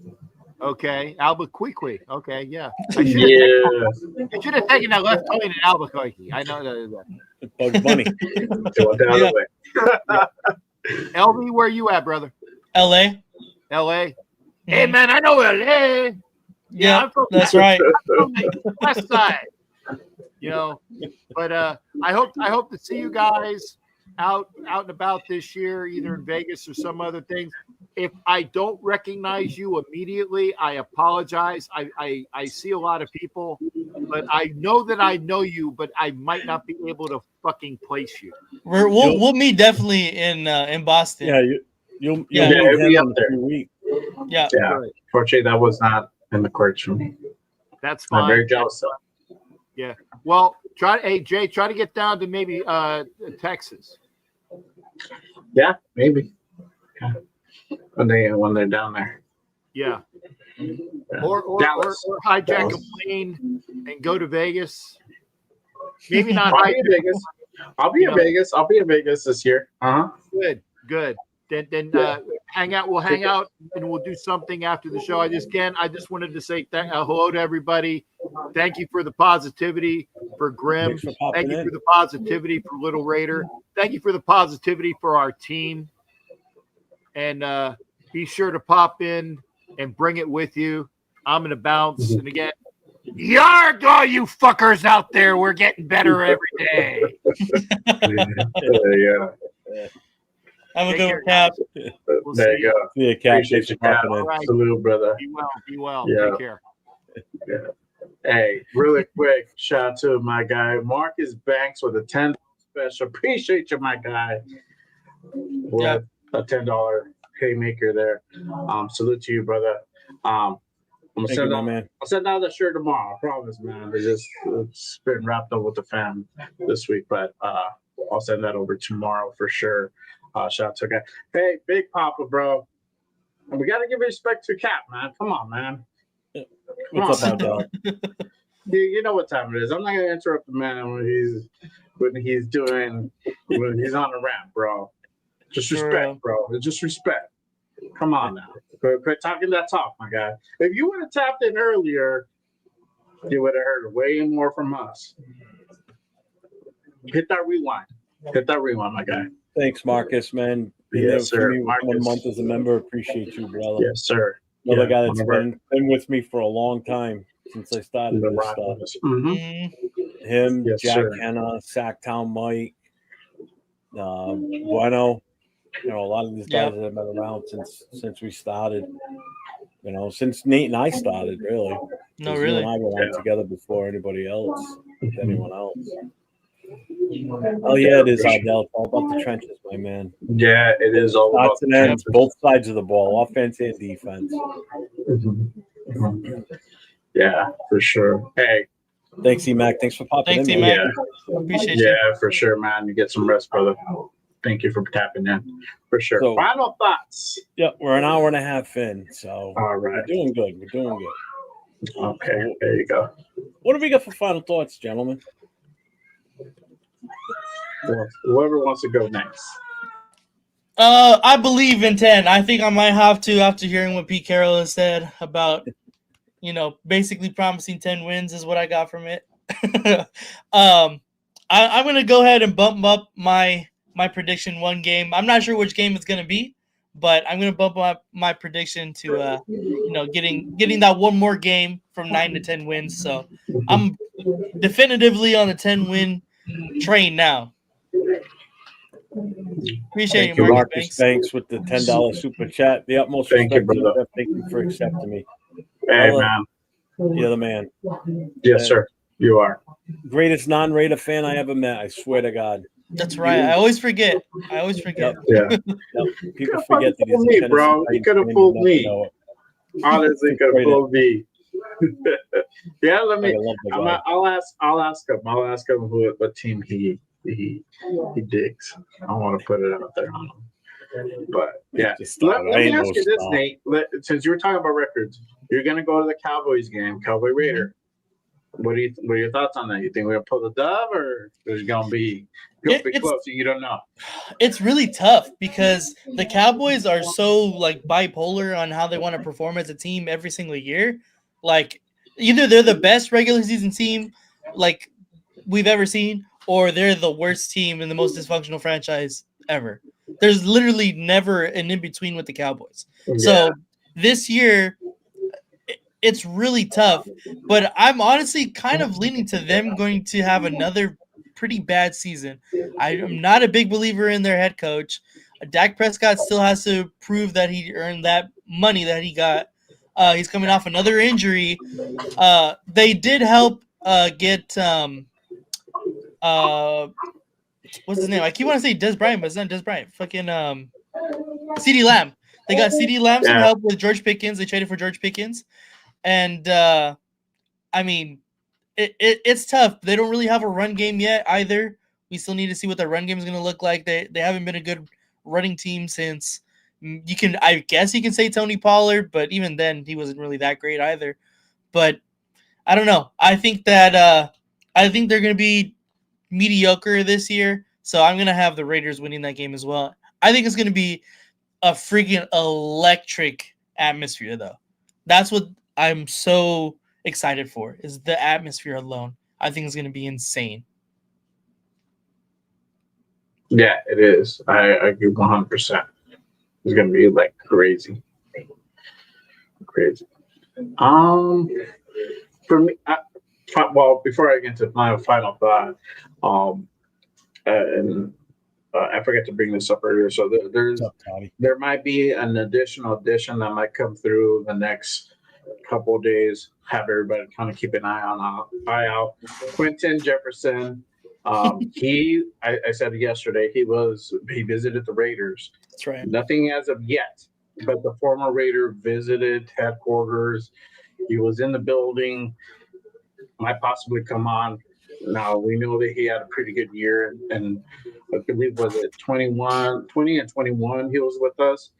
Okay. Albuquerque. Okay, yeah. I should have taken that left lane in Albuquerque. I know that. Bugs Bunny. Going down the way. LB, where you at, brother? LA. LA. Hey man, I know LA. Yeah, I'm from that's right. I'm from the west side. You know, but I hope to see you guys out and about this year, either in Vegas or some other things. If I don't recognize you immediately, I apologize. I see a lot of people, but I know that I know you, but I might not be able to fucking place you. We'll meet definitely in Boston. Yeah, you'll meet it'll be him up there. in a few weeks. Yeah. Yeah. Fortunately, that was not in the cards for me. That's fine. I'm very jealous. Yeah. Well, Jay, try to get down to maybe Texas. Yeah, maybe. Yeah. When they're down there. Yeah. Yeah. Or Dallas. hijack Dallas. a plane and go to Vegas. Maybe not I'll be in hijack. Vegas. I'll be in Vegas. I'll be in Vegas this year. Good. Then hang out. We'll hang out and we'll do something after the show. I just wanted to say hello to everybody. Thank you for the positivity for Grim. Thanks for popping Thank you in. for the positivity for Little Raider. Thank you for the positivity for our team. And be sure to pop in and bring it with you. I'm gonna bounce. And again, yarg, all you fuckers out there. We're getting better every day. Yeah. Have a Take good care, one, Cap. We'll There see you go. Yeah, Cap. Appreciate Thanks for you, Cap. popping in. All right. Salute, brother. Be well. Yeah. Take care. Yeah. Hey, really quick, shout out to my guy Marcus Banks with a $10 special. Appreciate you, my guy. With a $10 haymaker there. Salute to you, brother. I'm gonna Thank you, my man. I'll send out the shirt tomorrow. I promise, man. It's been wrapped up with the fam this week, but I'll send that over tomorrow for sure. Shout out to a guy. Hey, Big Papa, bro. We gotta give respect to Cap, man. Come on, man. What's up, my dog? You know what time it is. I'm not gonna interrupt the man when he's on a rant, bro. Just respect, bro. Just respect. Come on now. Quit talking that talk, my guy. If you would have tapped in earlier, you would have heard way more from us. Hit that rewind. My guy. Thanks, Marcus, man. Yes, sir. Me with 1 month as a member. Appreciate you, brother. Yes, sir. Another guy that's whenever- been with me for a long time since I started the this rock stuff. was- Mhm. Mm, Him, Yes, Jack sir. Henna, Sacktown Mike, Bueno. You know, a lot of these guys that have been around since we started. You know, since Nate and I started, really. no, 'Cause really. You and I were on together before anybody else, with anyone else. Oh yeah, it is, Ardell. It's all about the trenches, my man. Yeah, it is all about Starts and ends, both sides of the ball, offense and defense. Mhm. Yeah, for sure. Hey, Thanks, E-Mac. Thanks for popping Thanks, in. E-Mac. man. Appreciate you. yeah, for sure, man. You get some rest, brother. Thank you for tapping in. For sure. So- Final thoughts. Yeah, we're an hour and a half in, so All we're right. doing good. We're doing good. Okay, there you go. What do we got for final thoughts, gentlemen? Well, whoever wants to go next. I believe in 10. I think I might have to after hearing what Pete Carroll has said about, basically promising 10 wins is what I got from it. I'm going to go ahead and bump up my prediction one game. I'm not sure which game it's going to be, but I'm going to bump up my prediction to, getting that one more game from 9 to 10 wins. So I'm definitively on the 10 win train now. Appreciate Thank you, you, Marcus Marcus Banks. Banks, with the $10 super chat. The utmost Thank you, respect. brother. Thank you for accepting me. Hey, Brother, man. You're the man. Yes, sir. You are. Greatest non-Raider fan I ever met. I swear to God. That's right. I always forget. Yep. Yeah. Yep. People Could've forget that he's fooled a me, Tennessee bro. Titans You could've fan and fooled never me. know it. Honestly, could have Straight up. fooled me. Yeah, let me. I love the guy. I'll ask him. I'll ask him what team he digs. I don't want to put it out there on him. But yeah, Just let stop. I me ain't ask no you this, star. Nate. Since you were talking about records, you're gonna go to the Cowboys game, Cowboy Raider. What are your thoughts on that? You think we're gonna pull the dub, or there's gonna be It's- close? You don't know. It's really tough because the Cowboys are so like bipolar on how they want to perform as a team every single year. Like either they're the best regular season team like we've ever seen, or they're the worst team and the most dysfunctional franchise ever. There's literally never an in between with the Cowboys. So this year, it's really tough. But I'm honestly kind of leaning to them going to have another pretty bad season. I'm not a big believer in their head coach. Dak Prescott still has to prove that he earned that money that he got. He's coming off another injury. They did help get what's his name? I keep wanting to say Des Bryant, but it's not Des Bryant. Fucking CeeDee Lamb. They got CeeDee Lamb some help with George Pickens. They traded for George Pickens. And I mean, it's tough. They don't really have a run game yet either. We still need to see what their run game is going to look like. They haven't been a good running team since I guess you can say Tony Pollard, but even then he wasn't really that great either. But I don't know. I think they're going to be mediocre this year. So I'm going to have the Raiders winning that game as well. I think it's going to be a freaking electric atmosphere though. That's what I'm so excited for, is the atmosphere alone. I think it's going to be insane. Yeah, it is. I agree 100%. It's going to be like crazy. Crazy. For me, well, before I get into my final thought, I forgot to bring this up earlier. So there might be an additional addition that might come through the next couple of days. Have everybody kind of keep an eye out. Quentin Jefferson. I said yesterday he visited the Raiders. That's right. Nothing as of yet, but the former Raider visited headquarters. He was in the building. Might possibly come on. Now we know that he had a pretty good year, and I believe was it 20 and 21 he was with us.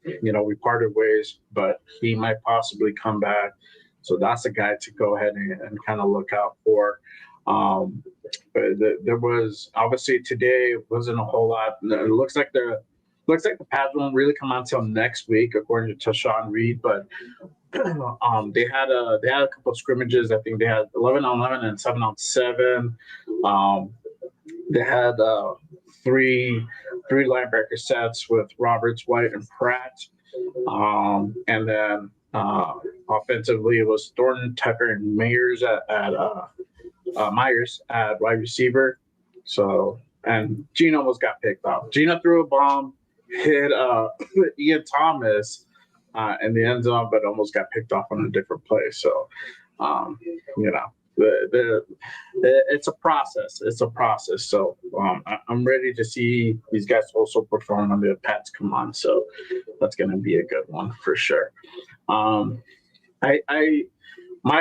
We parted ways, but he might possibly come back. So that's a guy to go ahead and kind of look out for. There was obviously today wasn't a whole lot. It looks like the pads won't really come out until next week, according to Sean Reed. But they had a couple of scrimmages. I think they had 11-on-11 and 7-on-7. They had three linebacker sets with Roberts, White, and Pratt. And then offensively, it was Thornton, Tucker, and Myers at wide receiver. So, and Geno almost got picked off. Geno threw a bomb, hit Ian Thomas in the end zone, but almost got picked off on a different play. So, it's a process. It's a process. So I'm ready to see these guys also perform when the Pats come on. So that's going to be a good one for sure. My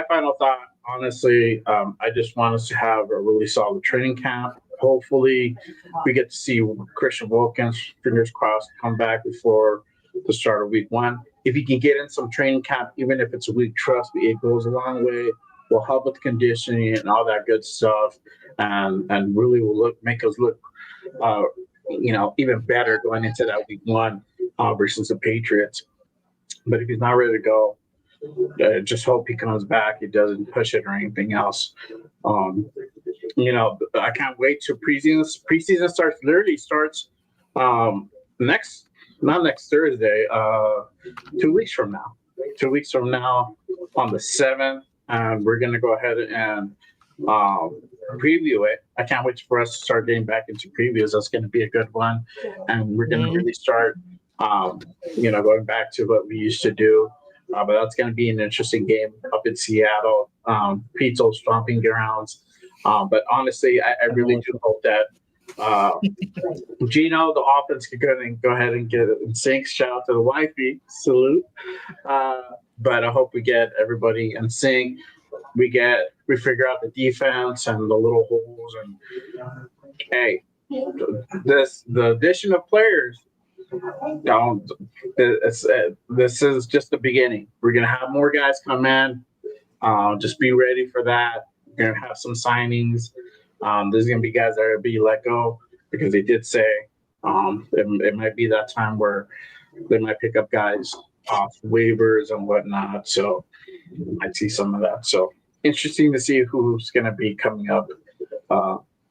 final thought, honestly, I just want us to have a really solid training camp. Hopefully we get to see Christian Wilkins, fingers crossed, come back before the start of week 1. If he can get in some training camp, even if it's a week, trust me, it goes a long way. Will help with conditioning and all that good stuff, and really will make us look, even better going into that week 1 versus the Patriots. But if he's not ready to go, just hope he comes back. He doesn't push it or anything else. I can't wait till preseason. Preseason starts not next Thursday. 2 weeks from now. 2 weeks from now on the 7th. And we're going to go ahead and preview it. I can't wait for us to start getting back into previews. That's going to be a good one. And we're going to really start, going back to what we used to do. but that's going to be an interesting game up in Seattle. Pete's old stomping grounds. But honestly, I really do hope that Geno, the offense, could go ahead and get it in sync. Shout out to the wifey. Salute. But I hope we get everybody in sync. We figure out the defense and the little holes. And hey, the addition of players. This is just the beginning. We're gonna have more guys come in. Just be ready for that. We're gonna have some signings. There's gonna be guys that are gonna be let go because they did say it might be that time where they might pick up guys off waivers and whatnot. So I see some of that. So interesting to see who's gonna be coming up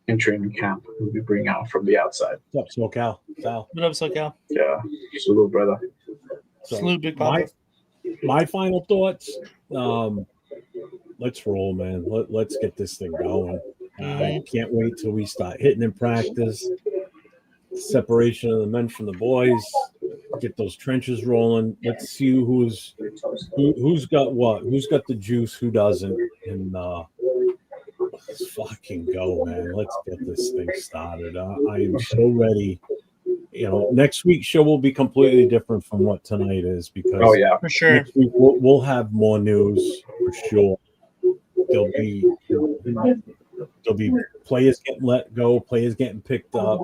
in training camp, who we bring out from the outside. What's up, SoCal? Sal. What up, SoCal? Yeah, salute, brother. So Salute, Big Papa. my final thoughts. Let's roll, man. Let's get this thing going. I can't wait till we start hitting in practice. Separation of the men from the boys. Get those trenches rolling. Let's see who's got what. Who's got the juice? Who doesn't? And let's fucking go, man. Let's get this thing started. I am so ready. You know, next week's show will be completely different from what tonight is because For sure. next week we'll have more news for sure. There'll be players getting let go, players getting picked up.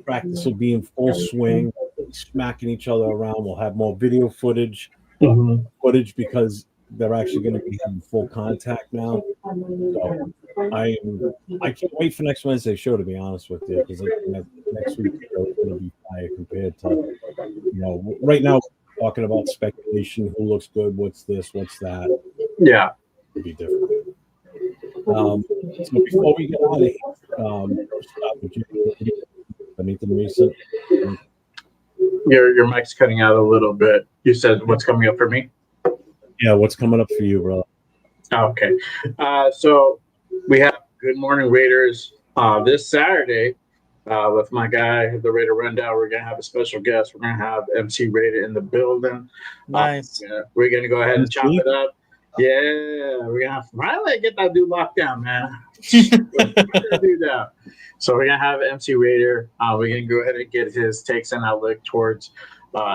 Practice will be in full swing, smacking each other around. We'll have more video footage because they're actually going to be having full contact now. So I can't wait for next Wednesday's show, to be honest with you, because next week's show is going to be fire compared to, right now we're talking about speculation, who looks good, what's this, what's that. Yeah. It'll be different. So before we get out of here, anything recent? Your mic's cutting out a little bit. You said what's coming up for me? Yeah, what's coming up for you, brother? Okay. So we have Good Morning Raiders this Saturday with my guy, the Raider Rundown. We're going to have a special guest. We're going to have MC Raider in the building. Nice. We're going to go ahead and chop it up. Yeah, we're going to finally get that dude locked down, man. We're gonna do that. So we're going to have MC Raider. We're going to go ahead and get his takes and outlook towards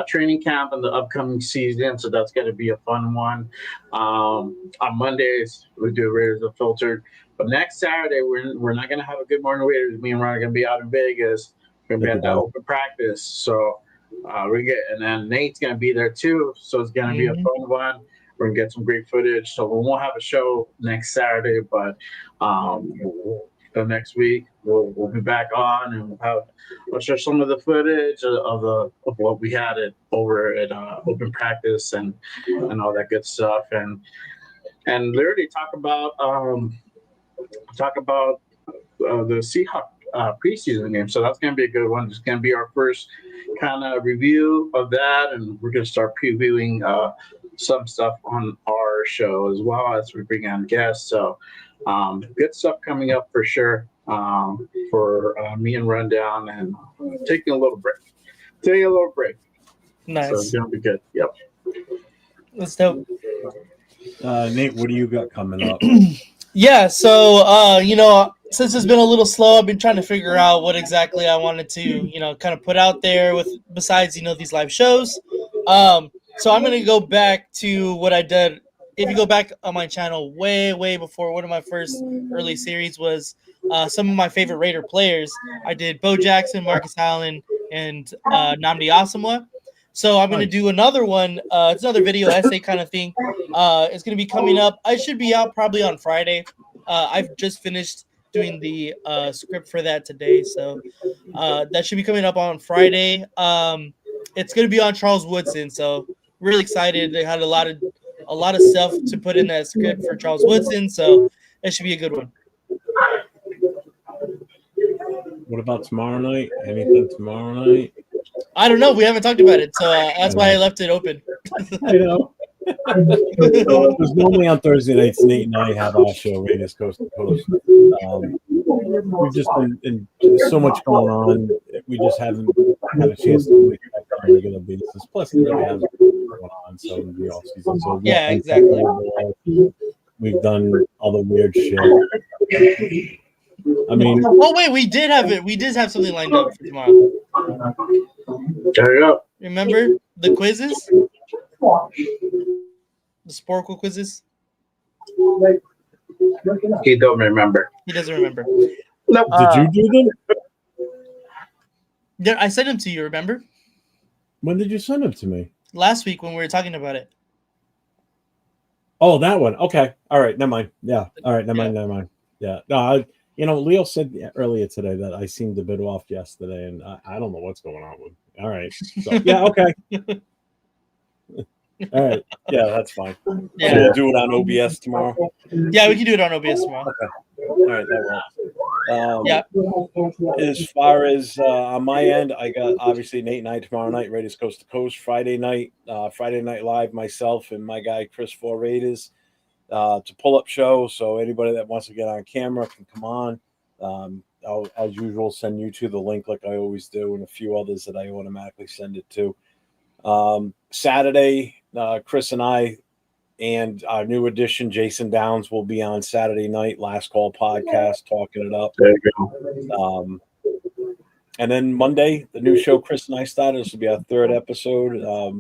training camp and the upcoming season. So that's going to be a fun one. On Mondays, we do Raiders Unfiltered. But next Saturday, we're not going to have a Good Morning Raiders. Me and Ron are going to be out in Vegas. We're going to be at that open practice. So and then Nate's going to be there too. So it's going to be a fun one. We're going to get some great footage. So we won't have a show next Saturday, but the next week we'll be back on and we'll share some of the footage of what we had over at open practice and all that good stuff and literally talk about the Seahawks preseason game. So that's going to be a good one. It's going to be our first kind of review of that, and we're going to start previewing some stuff on our show as well as we bring on guests. So good stuff coming up for sure for me and Rundown, and taking a little break. Nice. So it's going to be good. Yep. That's dope. Nate, what do you got coming up? Yeah, so since it's been a little slow, I've been trying to figure out what exactly I wanted to, kind of put out there besides these live shows. So I'm gonna go back to what I did. If you go back on my channel way before, one of my first early series was some of my favorite Raider players. I did Bo Jackson, Marcus Allen, and Nnamdi Asomugha. So I'm going to do another one. It's another video essay kind of thing. It's going to be coming up. I should be out probably on Friday. I've just finished doing the script for that today. So that should be coming up on Friday. It's going to be on Charles Woodson. So really excited. They had a lot of stuff to put in that script for Charles Woodson. So it should be a good one. What about tomorrow night? Anything tomorrow night? I don't know. We haven't talked about it, so that's why I left it open. I know. Because normally on Thursday nights, Nate and I have our show, Raiders Coast to Coast. We've just been in so much going on. We just haven't had a chance to really catch a regular basis. Plus, it really has been going on, so in the off season. So Yeah, exactly. We've done all the weird shit. I mean, Oh wait, we did have it. We did have something lined up for tomorrow. There you go. Remember the quizzes? The Sporkle quizzes? He don't remember. He doesn't remember. did you do them? Yeah, I sent them to you, remember? When did you send them to me? Last week when we were talking about it. Oh, that one. Okay. All right. Never mind. Yeah. All right. Never mind. Yeah. No, Leo said earlier today that I seemed a bit off yesterday, and I don't know what's going on with. All right. So, yeah. Okay. All right. Yeah, that's fine. Yeah. So we'll do it on OBS tomorrow. Yeah, we can do it on OBS tomorrow. Okay. All right. That works. Yeah. As far as on my end, I got obviously Nate and I tomorrow night, Raiders Coast to Coast. Friday night live, myself and my guy Chris for Raiders. It's a pull-up show, so anybody that wants to get on camera can come on. I'll, as usual, send you to the link like I always do, and a few others that I automatically send it to. Saturday, Chris and I and our new addition, Jason Downs, will be on Saturday night, Last Call podcast, talking it up. There you go. And then Monday, the new show Chris and I started. This will be our third episode,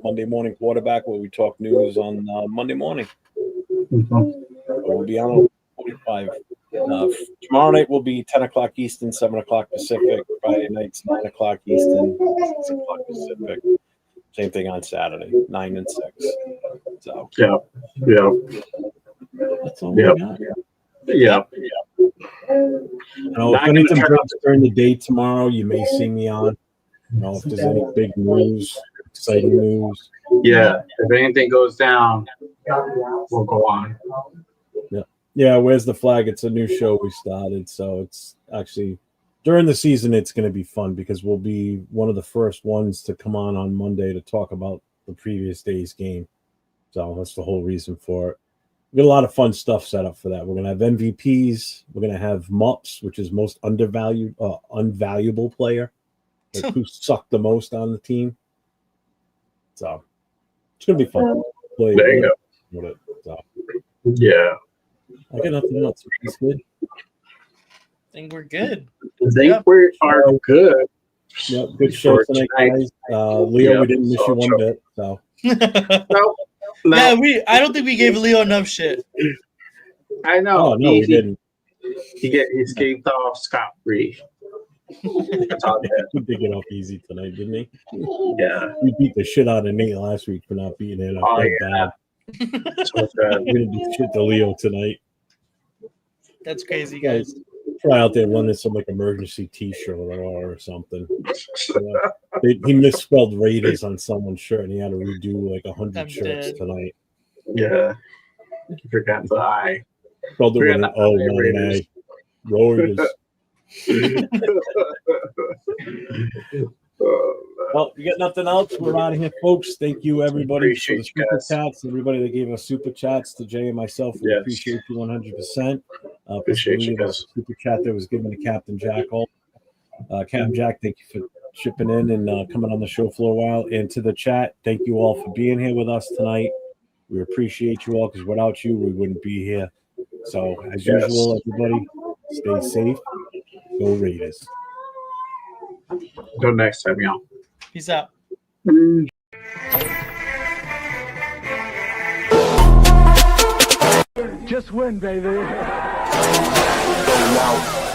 Monday Morning Quarterback, where we talk news on Monday morning. We'll be on 45. Tomorrow night will be 10 o'clock Eastern, 7 o'clock Pacific. Friday night's 9 o'clock Eastern, 6 o'clock Pacific. Same thing on Saturday, 9 and 6. So Yeah. that's all we got. Yeah. If anything drops during the day tomorrow, you may see me on. If there's any big news, exciting news. Yeah. If anything goes down, we'll go on. Yeah, Where's the Flag? It's a new show we started, so it's actually during the season. It's going to be fun because we'll be one of the first ones to come on Monday to talk about the previous day's game. So that's the whole reason for it. We got a lot of fun stuff set up for that. We're going to have MVPs. We're going to have MUPs, which is most unvaluable player, like who sucked the most on the team. So it's going to be fun. There you go. With it. So Yeah. I got nothing else. It's good. I think we're good. I think we are good. Yep, good show tonight, guys. Leo, we didn't miss you one bit. So No. Yeah, I don't think we gave Leo enough shit. I know. oh no, we didn't. He escaped off scot-free. That's all good. He did get off easy tonight, didn't he? Yeah. We beat the shit out of Nate last week for not beating it up. Oh, that yeah. bad. So good. We're gonna do shit to Leo tonight. That's crazy, guys. Try out there running some like emergency T-shirt or something. He misspelled Raiders on someone's shirt, and he had to redo like 100 shirts dead. tonight. Yeah. Forgot the I. Spelled it with an Forgot O, the not an Raiders. A. Raiders. Well, you got nothing else? We're out of here, folks. Thank you, everybody, for the Appreciate you super guys. chats. Everybody that gave us super chats, to Jay and myself, we Yes. appreciate you 100%. Appreciate you guys. Super chat that was given to Captain Jack Hall. Captain Jack, thank you for shipping in and coming on the show for a while. And to the chat, thank you all for being here with us tonight. We appreciate you all because without you, we wouldn't be here. So, as usual, everybody, stay safe. Go Raiders. Until next time, y'all. Peace out. Just win, baby. Go out.